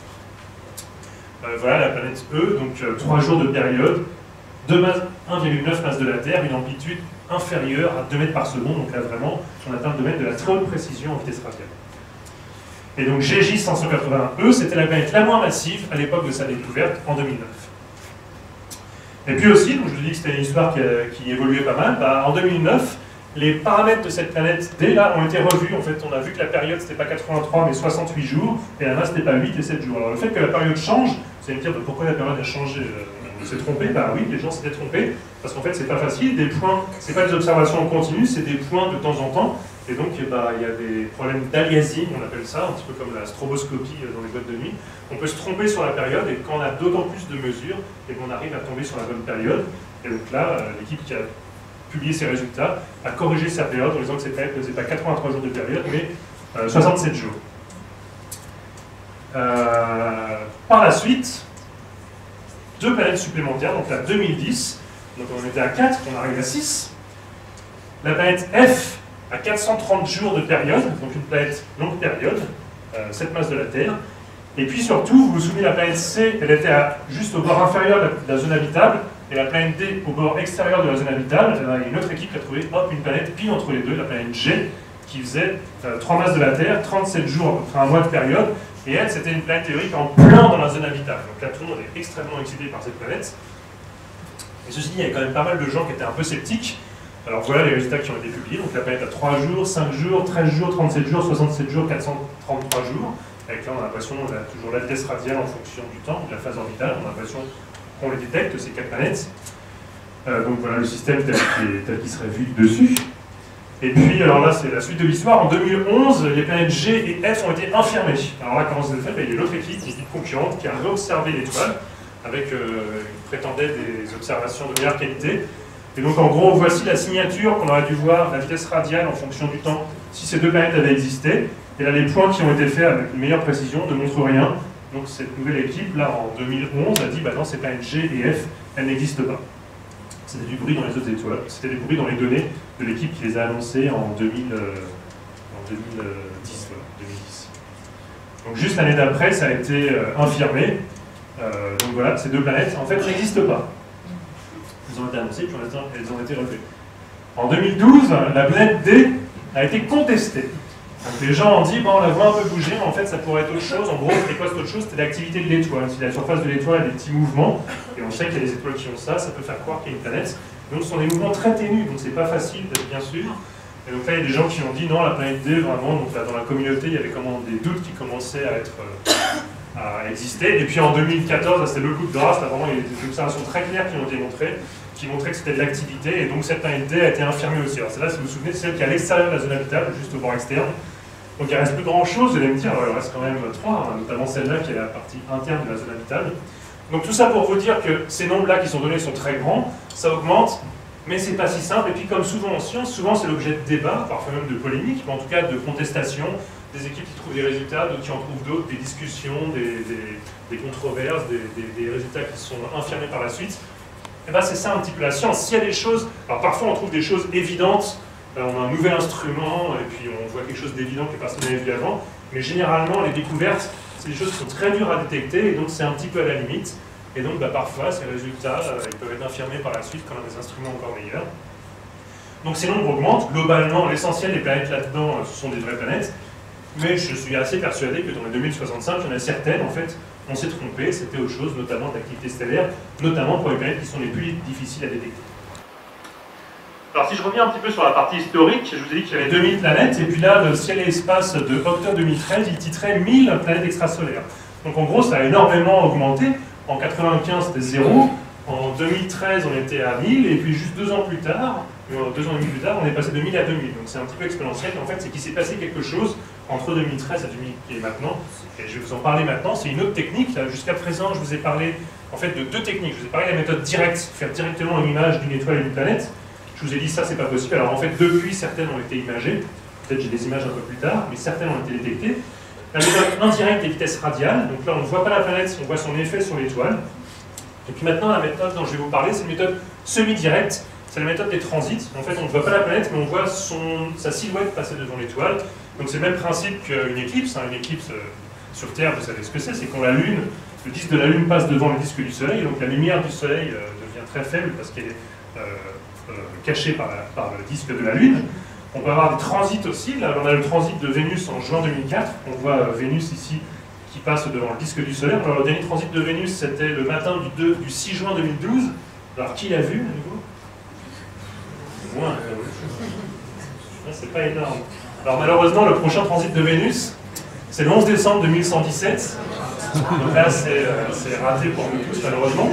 Voilà la planète E, donc 3 jours de période, 1,9 masse de la Terre, une amplitude inférieure à 2 mètres par seconde, donc là vraiment on atteint le domaine de la très haute précision en vitesse radiale. Et donc GJ 581e, c'était la planète la moins massive à l'époque de sa découverte en 2009. Et puis aussi, donc je vous dis que c'était une histoire qui évoluait pas mal, en 2009, les paramètres de cette planète D là ont été revus. En fait, on a vu que la période c'était pas 83 mais 68 jours, et la masse c'était pas 8 et 7 jours. Alors le fait que la période change, vous allez me dire pourquoi la période a changé, on s'est trompé, bah oui, les gens s'étaient trompés, parce qu'en fait c'est pas facile, des points, c'est pas des observations en continu, c'est des points de temps en temps, et donc il y a des problèmes d'aliasing, on appelle ça, un petit peu comme la stroboscopie dans les boîtes de nuit. On peut se tromper sur la période, et quand on a d'autant plus de mesures, et on arrive à tomber sur la bonne période. Et donc là, l'équipe qui a publié ses résultats a corrigé sa période en disant que cette planète ne faisait pas 83 jours de période, mais 67 jours. Par la suite, 2 planètes supplémentaires, donc la 2010, donc on était à 4, on arrive à 6. La planète F à 430 jours de période, donc une planète longue période, cette masse de la Terre. Et puis surtout, vous vous souvenez, la planète C, elle était juste au bord inférieur de la zone habitable, et la planète D au bord extérieur de la zone habitable. Il y a une autre équipe qui a trouvé une planète pile entre les deux, la planète G, qui faisait 3 masses de la Terre, 37 jours, à peu près un mois de période, et elle, c'était une planète théorique en plein dans la zone habitable. Donc là, tout le monde est extrêmement excité par cette planète. Et ceci dit, il y avait quand même pas mal de gens qui étaient un peu sceptiques. Alors voilà les résultats qui ont été publiés. Donc la planète a 3 jours, 5 jours, 13 jours, 37 jours, 67 jours, 433 jours. Avec là, on a l'impression qu'on a toujours la vitesse radiale en fonction du temps, de la phase orbitale. On a l'impression qu'on les détecte, ces 4 planètes. Donc voilà le système tel qu'il serait vu dessus. Et puis, alors là, c'est la suite de l'histoire. En 2011, les planètes G et F ont été infirmées. Alors là, comment ça s'est fait? Il y a l'autre équipe, une équipe concurrente, qui a réobservé l'étoile avec, prétendait des observations de meilleure qualité. Et donc, en gros, voici la signature qu'on aurait dû voir, la vitesse radiale en fonction du temps, si ces 2 planètes avaient existé. Et là, les points qui ont été faits avec une meilleure précision ne montrent rien. Donc, cette nouvelle équipe, là, en 2011, a dit, bah non, ces planètes G et F, elles n'existent pas. C'était du bruit dans les autres étoiles, c'était du bruit dans les données de l'équipe qui les a annoncées en 2010. Donc juste l'année d'après, ça a été infirmé. Donc voilà, ces 2 planètes, en fait, n'existent pas. Elles ont été annoncées, puis elles ont été relevées. En 2012, la planète D a été contestée. Donc les gens ont dit, bon, on la voit un peu bouger, mais en fait, ça pourrait être autre chose. En gros, c'était quoi cette autre chose? C'était l'activité de l'étoile. Si la surface de l'étoile a des petits mouvements, et on sait qu'il y a des étoiles qui ont ça peut faire croire qu'il y a une planète. Donc ce sont des mouvements très ténus, donc c'est pas facile, bien sûr. Et donc là, il y a des gens qui ont dit, non, la planète D, vraiment, donc là, dans la communauté, il y avait des doutes qui commençaient à exister. Et puis en 2014, c'était le coup de grâce, là, vraiment, il y a des observations très claires qui ont été montrées, qui montraient que c'était de l'activité, et donc cette planète D a été infirmée aussi. Alors celle-là, si vous vous souvenez, c'est celle qui est à l'extérieur de la zone habitable, juste au bord externe. Donc il ne reste plus grand chose, vous allez me dire, alors, il reste quand même 3, notamment celle-là qui est la partie interne de la zone habitable. Donc tout ça pour vous dire que ces nombres-là qui sont donnés sont très grands, ça augmente, mais c'est pas si simple. Et puis comme souvent en science, souvent c'est l'objet de débats, parfois même de polémiques, mais en tout cas de contestations, des équipes qui trouvent des résultats, d'autres qui en trouvent d'autres, des discussions, des controverses, des résultats qui sont infirmés par la suite. Et bien c'est ça un petit peu la science. S'il y a des choses, alors parfois on trouve des choses évidentes, on a un nouvel instrument, et puis on voit quelque chose d'évident que personne n'avait vu avant, mais généralement les découvertes, c'est des choses qui sont très dures à détecter, et donc c'est un petit peu à la limite. Et donc parfois ces résultats ils peuvent être infirmés par la suite quand on a des instruments encore meilleurs. Donc ces nombres augmentent, globalement l'essentiel des planètes là-dedans ce sont des vraies planètes. mais je suis assez persuadé que dans les 2065, il y en a certaines, en fait, on s'est trompé, c'était autre chose, notamment de l'activité stellaire, notamment pour les planètes qui sont les plus difficiles à détecter. Alors si je reviens un petit peu sur la partie historique, je vous ai dit qu'il y avait 2000 planètes, et puis là, le Ciel et Espace de octobre 2013, il titrait 1000 planètes extrasolaires. Donc en gros, ça a énormément augmenté. En 95, c'était 0. En 2013, on était à 1000, et puis juste 2 ans plus tard, 2 ans et demi plus tard, on est passé de 1000 à 2000. Donc c'est un petit peu exponentiel. En fait, c'est qu'il s'est passé quelque chose entre 2013 et 2000 et maintenant. Et je vais vous en parler maintenant. C'est une autre technique. Jusqu'à présent, je vous ai parlé en fait de 2 techniques. Je vous ai parlé de la méthode directe, faire directement une image d'une étoile et d'une planète. Je vous ai dit ça, c'est pas possible. Alors en fait, depuis, certaines ont été imagées. Peut-être j'ai des images un peu plus tard, mais certaines ont été détectées. La méthode indirecte des vitesses radiales. Donc là, on ne voit pas la planète, on voit son effet sur l'étoile. Et puis maintenant, la méthode dont je vais vous parler, c'est une méthode semi-directe. C'est la méthode des transits. En fait, on ne voit pas la planète, mais on voit sa silhouette passer devant l'étoile. Donc c'est le même principe qu'une éclipse. Une éclipse sur Terre, vous savez ce que c'est quand la Lune, le disque de la Lune passe devant le disque du Soleil, et donc la lumière du Soleil devient très faible parce qu'elle est cachée par le disque de la Lune. On peut avoir des transits aussi. Là, on a le transit de Vénus en juin 2004. On voit Vénus ici qui passe devant le disque du Soleil. Alors, le dernier transit de Vénus, c'était le matin du 6 juin 2012. Alors, qui l'a vu, à nouveau? Moins. C'est pas énorme. Alors, malheureusement, le prochain transit de Vénus, c'est le 11 décembre 2117. Donc là, c'est raté pour nous tous, malheureusement.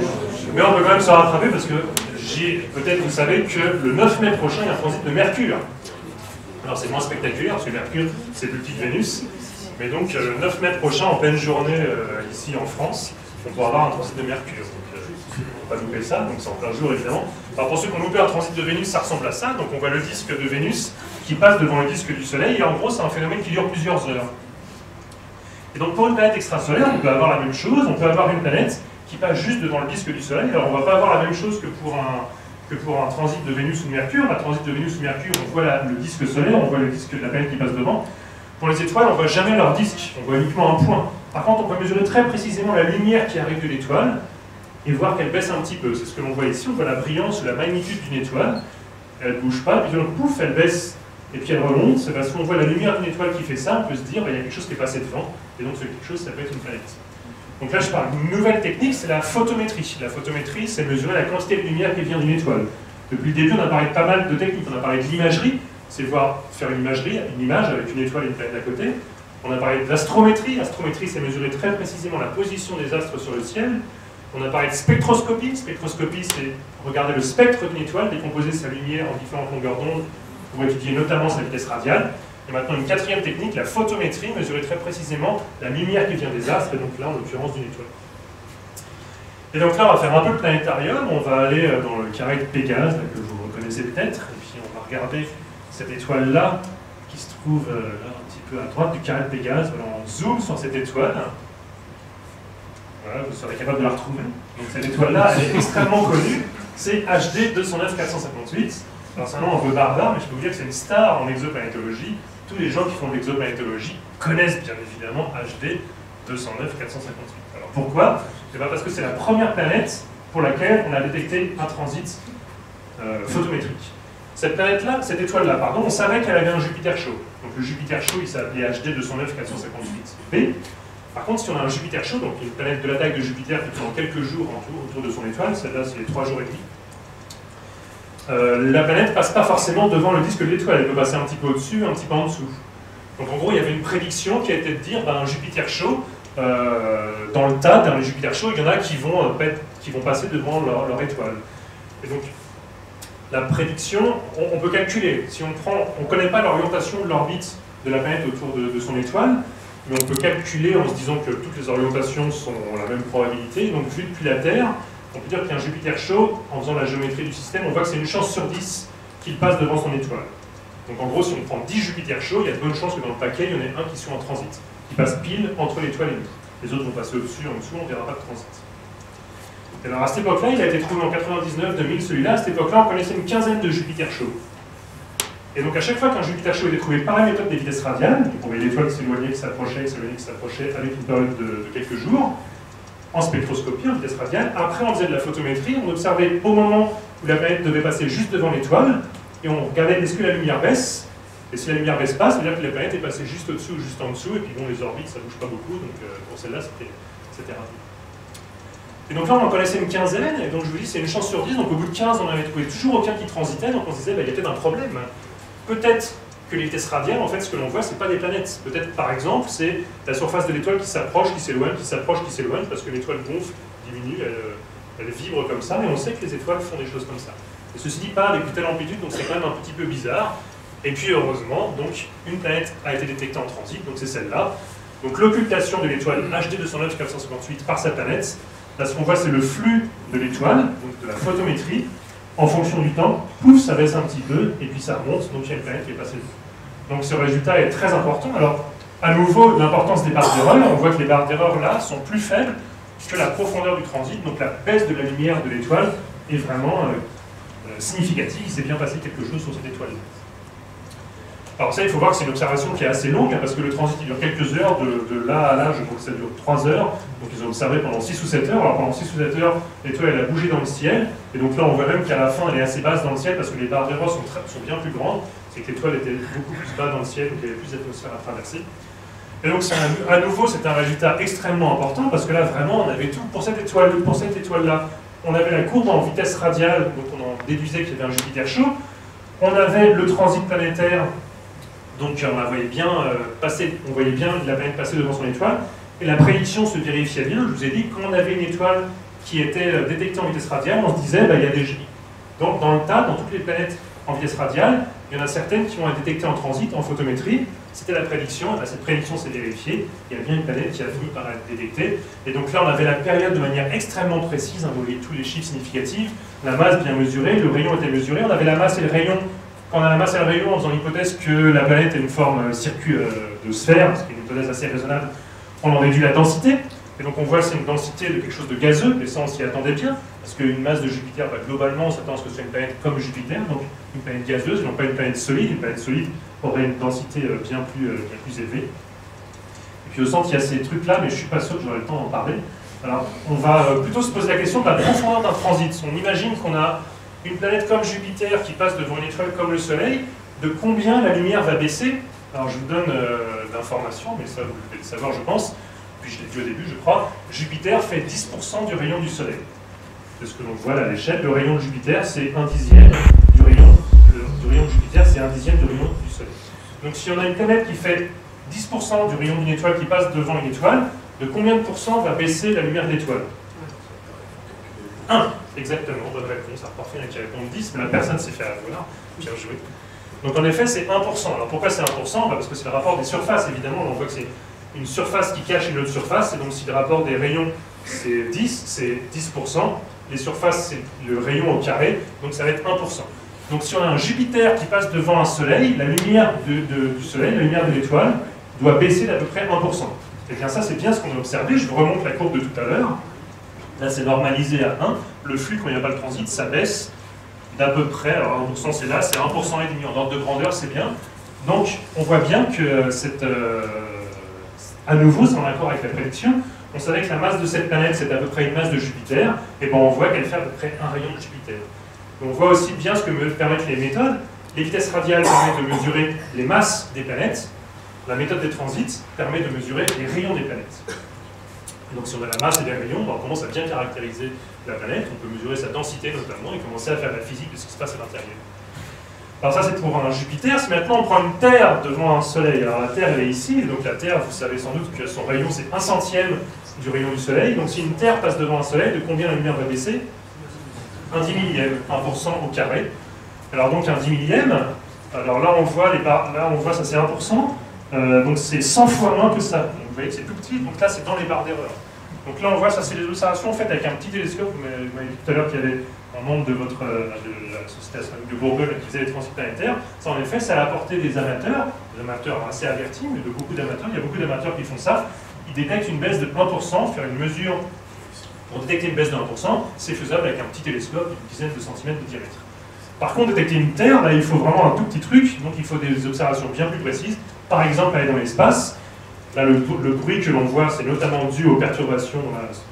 Mais on peut quand même se rattraper parce que peut-être vous savez que le 9 mai prochain, il y a un transit de Mercure. Alors, c'est moins spectaculaire parce que Mercure, c'est plus petit que Vénus. Mais donc, le 9 mai prochain, en pleine journée, ici en France, on pourra avoir un transit de Mercure. Donc, on ne va pas louper ça, donc c'est en plein jour, évidemment. Alors, pour ceux qui ont loupé un transit de Vénus, ça ressemble à ça. Donc, on voit le disque de Vénus qui passe devant le disque du Soleil. Et en gros, c'est un phénomène qui dure plusieurs heures. Et donc, pour une planète extrasolaire, on peut avoir la même chose. On peut avoir une planète qui passe juste devant le disque du Soleil. Alors, on ne va pas avoir la même chose que pour un transit de Vénus ou de Mercure. Un transit de Vénus ou de Mercure, on voit le disque solaire, on voit le disque de la planète qui passe devant. Pour les étoiles, on ne voit jamais leur disque, on voit uniquement un point. Par contre, on peut mesurer très précisément la lumière qui arrive de l'étoile et voir qu'elle baisse un petit peu. C'est ce que l'on voit ici, on voit la brillance ou la magnitude d'une étoile. Elle ne bouge pas, puis donc pouf, elle baisse et puis elle remonte. C'est parce qu'on voit la lumière d'une étoile qui fait ça, on peut se dire il y a quelque chose qui est passé devant, et donc ce quelque chose, ça peut être une planète. Donc là, je parle d'une nouvelle technique, c'est la photométrie. La photométrie, c'est mesurer la quantité de lumière qui vient d'une étoile. Depuis le début, on a parlé de pas mal de techniques. On a parlé de l'imagerie, c'est faire une image avec une étoile et une planète à côté. On a parlé de l'astrométrie. L'astrométrie, c'est mesurer très précisément la position des astres sur le ciel. On a parlé de spectroscopie. Spectroscopie, c'est regarder le spectre d'une étoile, décomposer sa lumière en différentes longueurs d'onde pour étudier notamment sa vitesse radiale. Et maintenant, une quatrième technique, la photométrie, mesurer très précisément la lumière qui vient des astres, et donc là, en l'occurrence, d'une étoile. Et donc là, on va faire un peu de planétarium. On va aller dans le carré de Pégase, là, que vous reconnaissez peut-être, et puis on va regarder cette étoile-là, qui se trouve là, un petit peu à droite du carré de Pégase. Voilà, on zoome sur cette étoile. Voilà, vous serez capable de la retrouver. Donc cette étoile-là, elle est extrêmement connue. C'est HD 209458. Alors c'est un nom un peu barbare, mais je peux vous dire que c'est une star en exoplanétologie. Tous les gens qui font de l'exoplanétologie connaissent bien évidemment HD 209458. Alors pourquoi? C'est pas parce que c'est la première planète pour laquelle on a détecté un transit photométrique. Cette planète-là, cette étoile-là, pardon, on savait qu'elle avait un Jupiter chaud. Donc le Jupiter chaud, il s'appelait HD 209458b. Par contre, si on a un Jupiter chaud, donc une planète de la taille de Jupiter qui tourne quelques jours autour de son étoile, celle-là c'est 3 jours et demi, la planète ne passe pas forcément devant le disque de l'étoile, elle peut passer un petit peu au-dessus, un petit peu en dessous. Donc en gros, il y avait une prédiction qui a été de dire, un Jupiter chaud, dans le tas, dans les Jupiter chauds, il y en a qui vont passer devant leur étoile. Et donc, la prédiction, on peut calculer. Si on ne connaît pas l'orientation de l'orbite de la planète autour de son étoile, mais on peut calculer en se disant que toutes les orientations ont la même probabilité. Donc, vu depuis la Terre, on peut dire qu'il y a un Jupiter chaud, en faisant la géométrie du système, on voit que c'est une chance sur 10 qu'il passe devant son étoile. Donc, en gros, si on prend 10 Jupiter chauds, il y a de bonnes chances que dans le paquet, il y en ait un qui soit en transit, qui passe pile entre l'étoile et nous. Les autres vont passer au-dessus, en dessous, on ne verra pas de transit. Et alors, à cette époque-là, il a été trouvé en 99, 2000, celui-là. À cette époque-là, on connaissait une quinzaine de Jupiter chauds. Et donc, à chaque fois qu'un Jupiter chaud était trouvé par la méthode des vitesses radiales, donc on voyait l'étoile qui s'éloignait, qui s'approchait avec une période de quelques jours, en spectroscopie, en vitesse radiale. Après, on faisait de la photométrie, on observait au moment où la planète devait passer juste devant l'étoile, et on regardait est-ce que la lumière baisse. Et si la lumière baisse pas, ça veut dire que la planète est passée juste au-dessus ou juste en dessous, et puis bon, les orbites, ça bouge pas beaucoup, donc pour celle-là, c'était rapide. Et donc là, on en connaissait une quinzaine, et donc je vous dis, c'est une chance sur 10, donc au bout de 15, on n'avait trouvé toujours aucun qui transitait, donc on se disait, bah, il y a peut-être un problème. Peut-être que les vitesses radiales, en fait, ce que l'on voit, c'est pas des planètes. Peut-être, par exemple, c'est la surface de l'étoile qui s'approche, qui s'éloigne, qui s'approche, qui s'éloigne, parce que l'étoile gonfle, diminue, elle vibre comme ça, mais on sait que les étoiles font des choses comme ça. Et ceci dit, pas avec une telle amplitude, donc c'est quand même un petit peu bizarre. Et puis, heureusement, donc, une planète a été détectée en transit, donc c'est celle-là. Donc l'occultation de l'étoile HD 209-458 par sa planète, là, ce qu'on voit, c'est le flux de l'étoile, donc de la photométrie. En fonction du temps, pouf, ça baisse un petit peu, et puis ça remonte, donc il y a une planète qui est passée. Donc ce résultat est très important. Alors, à nouveau, l'importance des barres d'erreur, on voit que les barres d'erreur là sont plus faibles que la profondeur du transit, donc la baisse de la lumière de l'étoile est vraiment significative, il s'est bien passé quelque chose sur cette étoile. Alors ça, il faut voir que c'est une observation qui est assez longue, hein, parce que le transit il dure quelques heures, de là à là, je crois que ça dure 3 heures, donc ils ont observé pendant 6 ou 7 heures, alors pendant 6 ou 7 heures, l'étoile elle a bougé dans le ciel, et donc là on voit même qu'à la fin elle est assez basse dans le ciel, parce que les barres d'erreur sont bien plus grandes, c'est que l'étoile était beaucoup plus bas dans le ciel, donc il y avait plus d'atmosphère à traverser. Et donc à nouveau c'est un résultat extrêmement important, parce que là vraiment on avait tout pour cette étoile-là, on avait la courbe en vitesse radiale, donc on en déduisait qu'il y avait un Jupiter chaud, on avait le transit planétaire. Donc on la voyait bien passer, on voyait bien la planète passer devant son étoile, et la prédiction se vérifiait bien. Je vous ai dit, quand on avait une étoile qui était détectée en vitesse radiale, on se disait, bah, il y a des... Donc dans le tas, dans toutes les planètes en vitesse radiale, il y en a certaines qui vont être détectées en transit, en photométrie. C'était la prédiction, et bien, cette prédiction s'est vérifiée, il y a bien une planète qui a fini par être détectée. Et donc là, on avait la période de manière extrêmement précise, hein, vous voyez tous les chiffres significatifs, la masse bien mesurée, le rayon était mesuré, on avait la masse et le rayon. Quand on a la masse et le rayon en faisant l'hypothèse que la planète est une forme de sphère, ce qui est une hypothèse assez raisonnable, on en déduit la densité. Et donc on voit que c'est une densité de quelque chose de gazeux, et ça on s'y attendait bien, parce qu'une masse de Jupiter, bah, globalement on s'attend à ce que ce soit une planète comme Jupiter, donc une planète gazeuse, et non pas une planète solide. Une planète solide aurait une densité bien plus élevée. Et puis au centre il y a ces trucs-là, mais je ne suis pas sûr que j'aurai le temps d'en parler. Alors on va plutôt se poser la question de la profondeur d'un transit. On imagine qu'on a une planète comme Jupiter qui passe devant une étoile comme le Soleil, de combien la lumière va baisser? Alors je vous donne d'informations, mais ça vous devez le savoir je pense, puis je l'ai dit au début je crois, Jupiter fait 10% du rayon du Soleil. C'est ce que l'on voit là à l'échelle, le rayon de Jupiter c'est 1/10 du rayon, de Jupiter c'est 1/10 du rayon du Soleil. Donc si on a une planète qui fait 10% du rayon d'une étoile qui passe devant une étoile, de combien de pourcents va baisser la lumière de l'étoile? 1. Exactement, bonne réponse. Alors parfois il y en a qui répondent 10, mais la personne s'est fait avoir. Bien joué. Donc en effet, c'est 1%. Alors pourquoi c'est 1%? Parce que c'est le rapport des surfaces, évidemment. On voit que c'est une surface qui cache une autre surface, et donc si le rapport des rayons c'est 10, c'est 10%. Les surfaces, c'est le rayon au carré, donc ça va être 1%. Donc si on a un Jupiter qui passe devant un Soleil, la lumière du Soleil, la lumière de l'étoile, doit baisser d'à peu près 1%. Et bien ça, c'est bien ce qu'on a observé. Je vous remonte la courbe de tout à l'heure. Là, c'est normalisé à 1. Le flux, quand il n'y a pas le transit, ça baisse d'à peu près. Alors 1%, c'est là, c'est 1,5% en ordre de grandeur, c'est bien. Donc, on voit bien que à nouveau, c'est en accord avec la prédiction. On savait que la masse de cette planète, c'est à peu près une masse de Jupiter. Et bien, on voit qu'elle fait à peu près un rayon de Jupiter. Et on voit aussi bien ce que me permettent les méthodes. Les vitesses radiales permettent de mesurer les masses des planètes. La méthode des transits permet de mesurer les rayons des planètes. Donc si on a la masse et les rayons, on commence à bien caractériser la planète, on peut mesurer sa densité notamment et commencer à faire la physique de ce qui se passe à l'intérieur. Alors ça c'est pour un Jupiter. Si maintenant on prend une Terre devant un Soleil, alors la Terre elle est ici, et donc la Terre, vous savez sans doute que son rayon c'est 1/100 du rayon du Soleil, donc si une Terre passe devant un Soleil, de combien la lumière va baisser? 1/10 millième, 1% au carré. Alors donc 1/10 millième, alors là on voit, là on voit ça c'est 1%, donc c'est 100 fois moins que ça. Donc, vous voyez que c'est tout petit, donc là c'est dans les barres d'erreur. Donc là on voit, ça c'est les observations faites avec un petit télescope. Vous m'avez dit tout à l'heure qu'il y avait un membre de la société astronomique de Bourgogne qui faisait les transits planétaires. Ça en effet, c'est à la portée des amateurs assez avertis, mais de beaucoup d'amateurs. Il y a beaucoup d'amateurs qui font ça. Ils détectent une baisse de 1%, faire une mesure pour détecter une baisse de 1%, c'est faisable avec un petit télescope d'une dizaine de centimètres de diamètre. Par contre, détecter une Terre, là il faut vraiment un tout petit truc, donc il faut des observations bien plus précises. Par exemple, aller dans l'espace. Là, le bruit que l'on voit, c'est notamment dû aux perturbations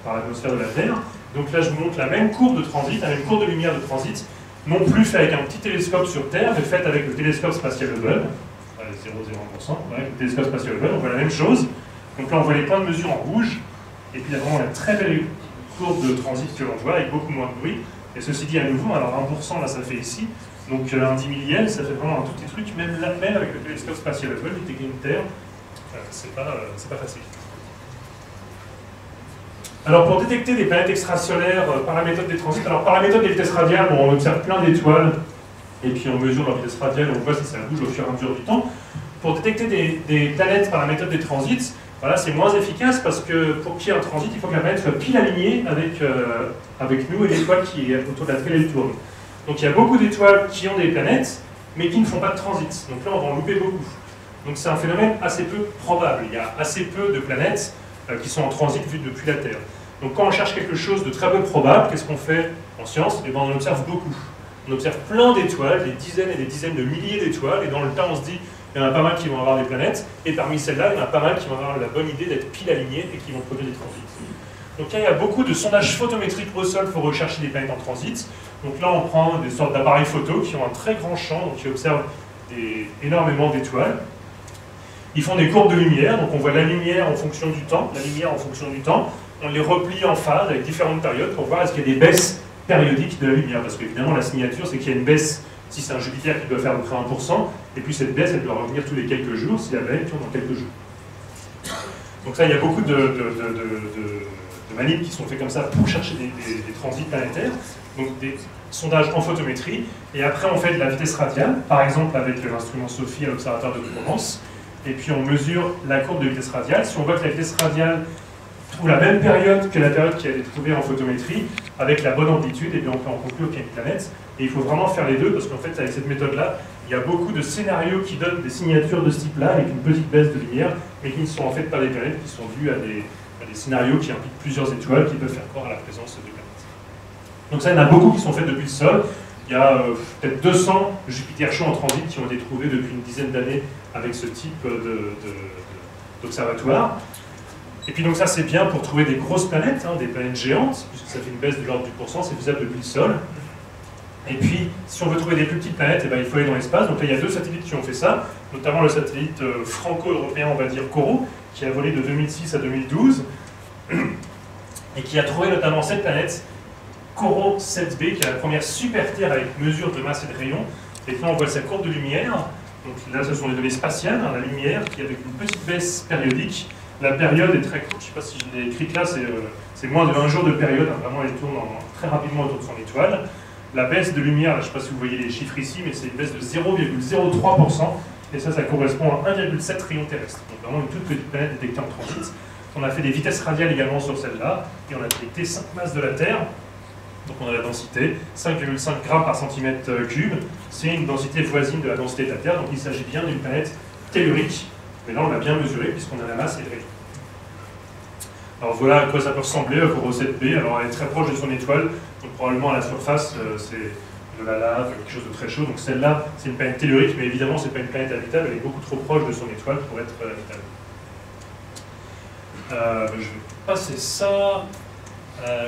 par l'atmosphère de la Terre. Donc là, je vous montre la même courbe de transit, la même courbe de lumière de transit, non plus fait avec un petit télescope sur Terre, mais faite avec le télescope spatial Hubble. 0,01%. Avec le télescope spatial Hubble, on voit la même chose. Donc là, on voit les points de mesure en rouge. Et puis, il y a vraiment une très belle courbe de transit que l'on voit, avec beaucoup moins de bruit. Et ceci dit, à nouveau, alors 1%, là, ça fait ici. Donc un 10 millième, ça fait vraiment un tout petit truc. Même avec le télescope spatial Hubble, détecter une Terre, c'est pas facile. Alors, pour détecter des planètes extrasolaires par la méthode des transits, alors par la méthode des vitesses radiales, bon, on observe plein d'étoiles, et puis on mesure leur vitesse radiale, on voit si ça bouge au fur et à mesure du temps. Pour détecter des planètes par la méthode des transits, voilà, c'est moins efficace parce que pour qu'il y ait un transit, il faut que la planète soit pile alignée avec nous et l'étoile qui est autour de laquelle elle tourne. Donc il y a beaucoup d'étoiles qui ont des planètes, mais qui ne font pas de transit. Donc là, on va en louper beaucoup. Donc c'est un phénomène assez peu probable. Il y a assez peu de planètes qui sont en transit vues depuis la Terre. Donc quand on cherche quelque chose de très peu probable, qu'est-ce qu'on fait en science? Eh bien, on observe beaucoup. On observe plein d'étoiles, des dizaines et des dizaines de milliers d'étoiles, et dans le temps, on se dit, il y en a pas mal qui vont avoir des planètes, et parmi celles-là, il y en a pas mal qui vont avoir la bonne idée d'être pile alignées et qui vont produire des transits. Donc là, il y a beaucoup de sondages photométriques au sol pour rechercher des planètes en transit. Donc là, on prend des sortes d'appareils photo qui ont un très grand champ, donc qui observent énormément d'étoiles. Ils font des courbes de lumière, donc on voit la lumière en fonction du temps, on les replie en phase avec différentes périodes pour voir est-ce qu'il y a des baisses périodiques de la lumière, parce qu'évidemment la signature c'est qu'il y a une baisse si c'est un Jupiter qui doit faire à peu près 1%, et puis cette baisse elle doit revenir tous les quelques jours si la planète tourne dans quelques jours. Donc ça, il y a beaucoup de manips qui sont faits comme ça pour chercher des transits planétaires, donc des sondages en photométrie, et après on fait de la vitesse radiale, par exemple avec l'instrument SOFIE à l'observatoire de Provence, et puis on mesure la courbe de vitesse radiale. Si on voit que la vitesse radiale trouve la même période que la période qui a été trouvée en photométrie, avec la bonne amplitude, et bien on peut en conclure qu'il y a une planète. Et il faut vraiment faire les deux, parce qu'en fait, avec cette méthode-là, il y a beaucoup de scénarios qui donnent des signatures de ce type-là, avec une petite baisse de lumière, mais qui ne sont en fait pas des planètes, qui sont dues à des scénarios qui impliquent plusieurs étoiles, qui peuvent faire croire à la présence de planètes. Donc ça, il y en a beaucoup qui sont faits depuis le sol. Il y a peut-être 200 Jupiter chauds en transit qui ont été trouvés depuis une dizaine d'années avec ce type d'observatoire. Et puis donc ça c'est bien pour trouver des grosses planètes, des planètes géantes, puisque ça fait une baisse de l'ordre du %, c'est faisable depuis le sol. Et puis si on veut trouver des plus petites planètes, il faut aller dans l'espace. Donc là il y a 2 satellites qui ont fait ça, notamment le satellite franco-européen, on va dire CORO, qui a volé de 2006 à 2012, et qui a trouvé notamment cette planète, CORO 7b, qui est la première super Terre avec mesure de masse et de rayon. Et là on voit sa courbe de lumière. Donc là ce sont les données spatiales, la lumière qui avec une petite baisse périodique. La période est très courte, je ne sais pas si je l'ai écrite là, c'est moins de 1 jour de période, vraiment elle tourne très rapidement autour de son étoile. La baisse de lumière, là, je ne sais pas si vous voyez les chiffres ici, mais c'est une baisse de 0,03%, et ça correspond à 1,7 rayon terrestre. Donc vraiment une toute petite planète détectée en transit. On a fait des vitesses radiales également sur celle-là, et on a détecté 5 masses de la Terre. Donc on a la densité, 5,5 grammes par centimètre cube, c'est une densité voisine de la densité de la Terre, donc il s'agit bien d'une planète tellurique, mais là on l'a bien mesuré puisqu'on a la masse et le rayon. Alors voilà à quoi ça peut ressembler, CORO 7b, alors elle est très proche de son étoile, donc probablement à la surface c'est de la lave, quelque chose de très chaud, donc celle-là c'est une planète tellurique, mais évidemment c'est pas une planète habitable, elle est beaucoup trop proche de son étoile pour être habitable. Je vais passer ça.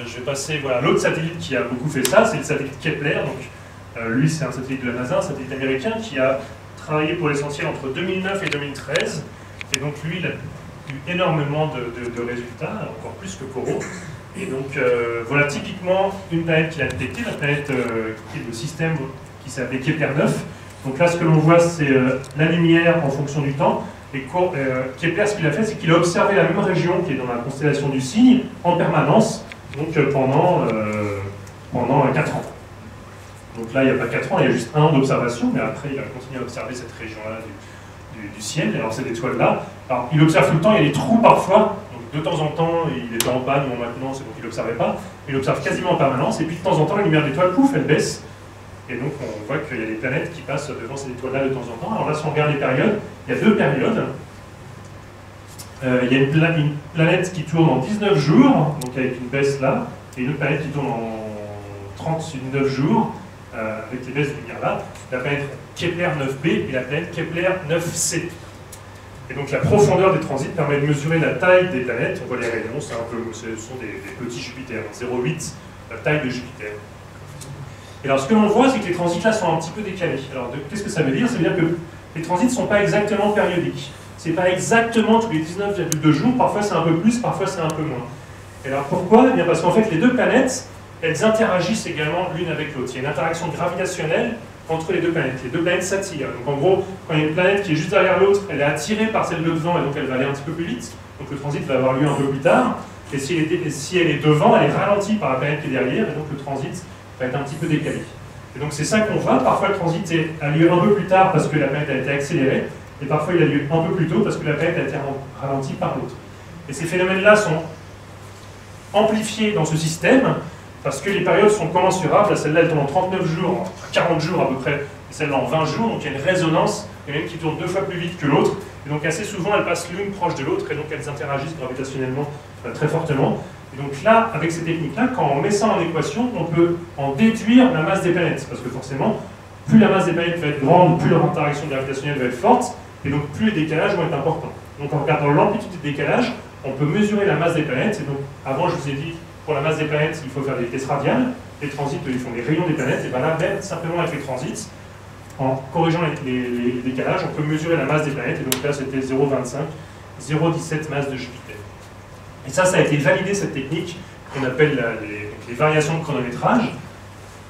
Je vais passer, voilà, l'autre satellite qui a beaucoup fait ça, c'est le satellite Kepler. Donc, lui, c'est un satellite de la NASA, un satellite américain qui a travaillé pour l'essentiel entre 2009 et 2013. Et donc, lui, il a eu énormément de résultats, encore plus que CORO. Et donc, voilà typiquement une planète qu'il a détectée, la planète qui est le système qui s'appelait Kepler 9. Donc là, ce que l'on voit, c'est la lumière en fonction du temps. Et Kepler, ce qu'il a fait, c'est qu'il a observé la même région qui est dans la constellation du Cygne en permanence, donc pendant 4 ans. Donc là, il n'y a pas 4 ans, il y a juste 1 an d'observation, mais après, il va continuer à observer cette région-là du ciel, alors cette étoile-là. Alors, il observe tout le temps, il y a des trous parfois, donc de temps en temps, il était en panne ou en maintenance, et donc il n'observait pas. Il observe quasiment en permanence, et puis de temps en temps, la lumière de l'étoile, pouf, elle baisse. Et donc, on voit qu'il y a des planètes qui passent devant cette étoile-là de temps en temps. Alors là, si on regarde les périodes, il y a 2 périodes. Il y a une planète qui tourne en 19 jours, donc avec une baisse là, et une autre planète qui tourne en 39 jours, avec les baisses de lumière là. La planète Kepler 9b et la planète Kepler 9c. Et donc la profondeur des transits permet de mesurer la taille des planètes. On voit les rayons, ce sont des petits Jupiter, 0,8, la taille de Jupiter. Et alors ce que l'on voit, c'est que les transits là sont un petit peu décalés. Alors qu'est-ce que ça veut dire? Ça veut dire que les transits ne sont pas exactement périodiques. C'est pas exactement tous les 19,2 jours, parfois c'est un peu plus, parfois c'est un peu moins. Et alors pourquoi? Eh bien parce qu'en fait les deux planètes, elles interagissent également l'une avec l'autre. Il y a une interaction gravitationnelle entre les deux planètes. Les deux planètes s'attirent. Donc en gros, quand il y a une planète qui est juste derrière l'autre, elle est attirée par celle de devant et donc elle va aller un petit peu plus vite. Donc le transit va avoir lieu un peu plus tard. Et si elle est devant, elle est ralentie par la planète qui est derrière et donc le transit va être un petit peu décalé. Et donc c'est ça qu'on voit. Parfois le transit a lieu un peu plus tard parce que la planète a été accélérée et parfois il a lieu un peu plus tôt parce que la planète a été ralentie par l'autre. Et ces phénomènes-là sont amplifiés dans ce système parce que les périodes sont commensurables. Celle-là, elle tourne en 39 jours, 40 jours à peu près, et celle-là en 20 jours. Donc il y a une résonance, il y en a une qui tourne 2 fois plus vite que l'autre. Et donc assez souvent, elles passent l'une proche de l'autre, et donc elles interagissent gravitationnellement très fortement. Et donc là, avec ces techniques-là, quand on met ça en équation, on peut en déduire la masse des planètes. Parce que forcément, plus la masse des planètes va être grande, plus leur interaction gravitationnelle va être forte, et donc plus les décalages vont être importants. Donc en regardant l'amplitude des décalages, on peut mesurer la masse des planètes. Et donc avant, je vous ai dit, pour la masse des planètes, il faut faire des vitesses radiales. Les transits, ils font des rayons des planètes. Et bien là, même simplement avec les transits, en corrigeant les décalages, on peut mesurer la masse des planètes. Et donc là, c'était 0,25, 0,17 masses de Jupiter. Et ça a été validé, cette technique qu'on appelle les variations de chronométrage,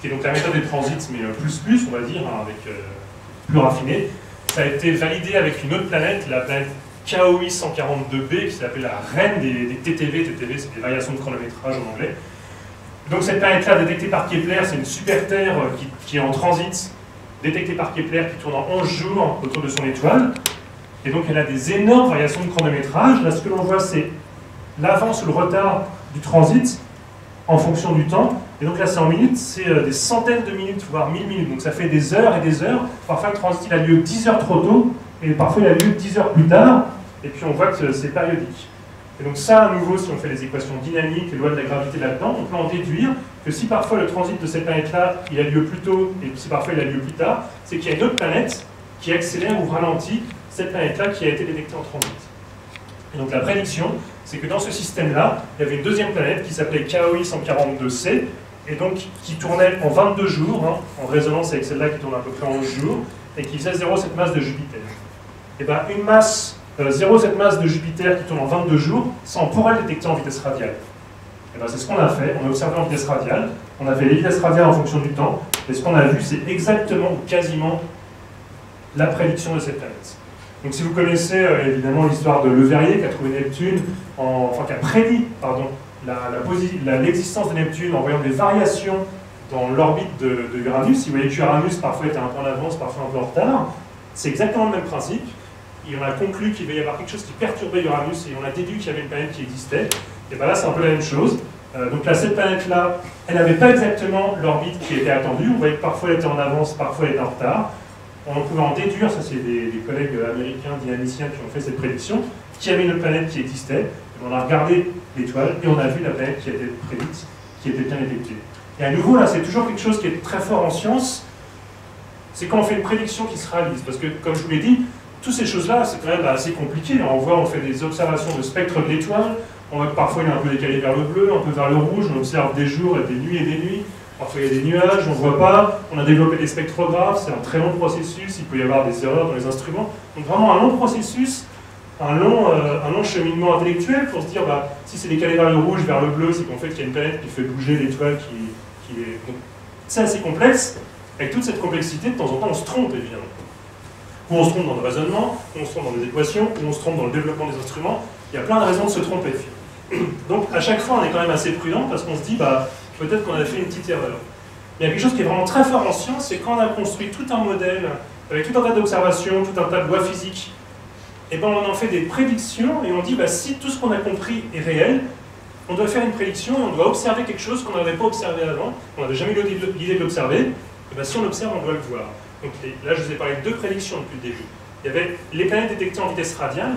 qui est donc la méthode des transits, mais plus, on va dire, hein, avec plus raffiné. Ça a été validé avec une autre planète, la planète KOI 142b, qui s'appelle la reine des TTV. TTV, c'est des variations de chronométrage en anglais. Donc cette planète-là, détectée par Kepler, c'est une super Terre qui est en transit, détectée par Kepler, qui tourne en 11 jours autour de son étoile. Et donc elle a des énormes variations de chronométrage. Là, ce que l'on voit, c'est l'avance ou le retard du transit en fonction du temps. Et donc là, c'est en minutes, c'est des centaines de minutes, voire 1000 minutes. Donc ça fait des heures et des heures. Parfois, le transit il a lieu 10 heures trop tôt, et parfois il a lieu 10 heures plus tard. Et puis on voit que c'est périodique. Et donc ça, à nouveau, si on fait les équations dynamiques, les lois de la gravité là-dedans, on peut en déduire que si parfois le transit de cette planète-là, il a lieu plus tôt, et si parfois il a lieu plus tard, c'est qu'il y a une autre planète qui accélère ou ralentit cette planète-là qui a été détectée en transit. Et donc la prédiction, c'est que dans ce système-là, il y avait une deuxième planète qui s'appelait KOI 142c, et donc qui tournait en 22 jours, hein, en résonance avec celle-là qui tourne à peu près en 11 jours, et qui faisait 0,7 masse de Jupiter. Et bien une masse, 0,7 masse de Jupiter qui tourne en 22 jours, ça on pourrait le détecter en vitesse radiale. Et ben c'est ce qu'on a fait, on a observé en vitesse radiale, on a fait les vitesses radiales en fonction du temps, et ce qu'on a vu, c'est exactement ou quasiment la prédiction de cette planète. Donc si vous connaissez évidemment l'histoire de Le Verrier qui a trouvé Neptune, qui a prédit l'existence de Neptune en voyant des variations dans l'orbite de Uranus. Si vous voyez que Uranus parfois était un peu en avance, parfois un peu en retard, c'est exactement le même principe. Et on a conclu qu'il devait y avoir quelque chose qui perturbait Uranus et on a déduit qu'il y avait une planète qui existait. Et bien là c'est un peu la même chose. Donc là, cette planète-là, elle n'avait pas exactement l'orbite qui était attendue. On voyait que parfois elle était en avance, parfois elle était en retard. On pouvait en déduire, ça c'est des collègues américains, dynamiciens qui ont fait cette prédiction, qu'il y avait une planète qui existait. On a regardé l'étoile et on a vu la planète qui a été prédite, qui était bien détectée. Et à nouveau, là, c'est toujours quelque chose qui est très fort en science, c'est quand on fait une prédiction qui se réalise. Parce que, comme je vous l'ai dit, toutes ces choses-là, c'est quand même assez compliqué. On fait des observations de spectre de l'étoile, on voit que parfois il est un peu décalé vers le bleu, un peu vers le rouge, on observe des jours et des nuits et des nuits. Parfois il y a des nuages, on ne voit pas, on a développé des spectrographes, c'est un très long processus, il peut y avoir des erreurs dans les instruments. Donc vraiment un long processus, un long cheminement intellectuel pour se dire, si c'est décalé vers le rouge, vers le bleu, c'est qu'en fait il y a une planète qui fait bouger l'étoile qui est... Donc c'est assez complexe, avec toute cette complexité, de temps en temps on se trompe évidemment. Ou on se trompe dans le raisonnement, ou on se trompe dans les équations, ou on se trompe dans le développement des instruments, il y a plein de raisons de se tromper. Donc à chaque fois on est quand même assez prudent parce qu'on se dit, peut-être qu'on a fait une petite erreur. Il y a quelque chose qui est vraiment très fort en science, c'est quand on a construit tout un modèle, avec tout un tas d'observations, tout un tas de lois physiques, et on en fait des prédictions, et on dit, si tout ce qu'on a compris est réel, on doit faire une prédiction, et on doit observer quelque chose qu'on n'avait pas observé avant, on n'avait jamais eu l'idée de l'observer, et si on l'observe, on doit le voir. Donc là, je vous ai parlé de deux prédictions depuis le début. Il y avait les planètes détectées en vitesse radiale,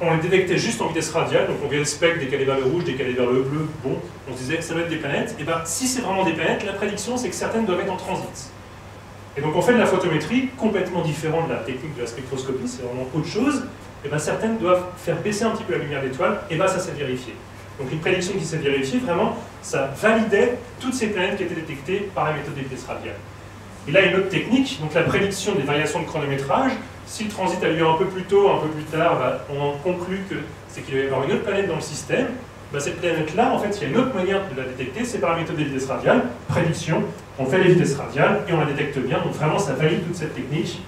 on les détectait juste en vitesse radiale, donc on voyait le spectre décalé vers le rouge, décalé vers le bleu, bon, on se disait ça doit être des planètes, et si c'est vraiment des planètes, la prédiction c'est que certaines doivent être en transit. Et donc on fait de la photométrie complètement différente de la technique de la spectroscopie, c'est vraiment autre chose, et certaines doivent faire baisser un petit peu la lumière d'étoile, et ça s'est vérifié. Donc une prédiction qui s'est vérifiée, vraiment, ça validait toutes ces planètes qui étaient détectées par la méthode des vitesses radiales. Et là, une autre technique, donc la prédiction des variations de chronométrage. Si le transit a lieu un peu plus tôt, un peu plus tard, bah, on en conclut que c'est qu'il va y avoir une autre planète dans le système. Bah, cette planète-là, en fait, il y a une autre manière de la détecter, c'est par la méthode des vitesses radiales. Prédiction, on fait les vitesses radiales et on la détecte bien. Donc vraiment, ça valide toute cette technique.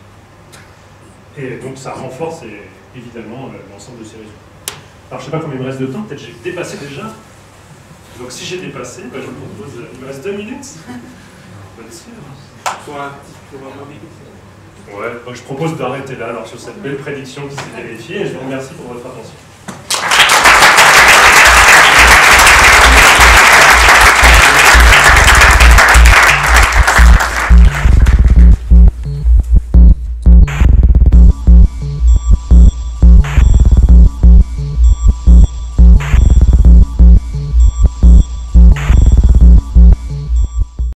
Et donc ça renforce évidemment l'ensemble de ces résultats. Alors je ne sais pas combien il me reste de temps, peut-être j'ai dépassé déjà. Donc si j'ai dépassé, bah, je vous propose, il me reste 2 minutes. Pas de sûr. Pour un moment. Ouais, donc je propose d'arrêter là alors sur cette belle prédiction qui s'est vérifiée et je vous remercie pour votre attention.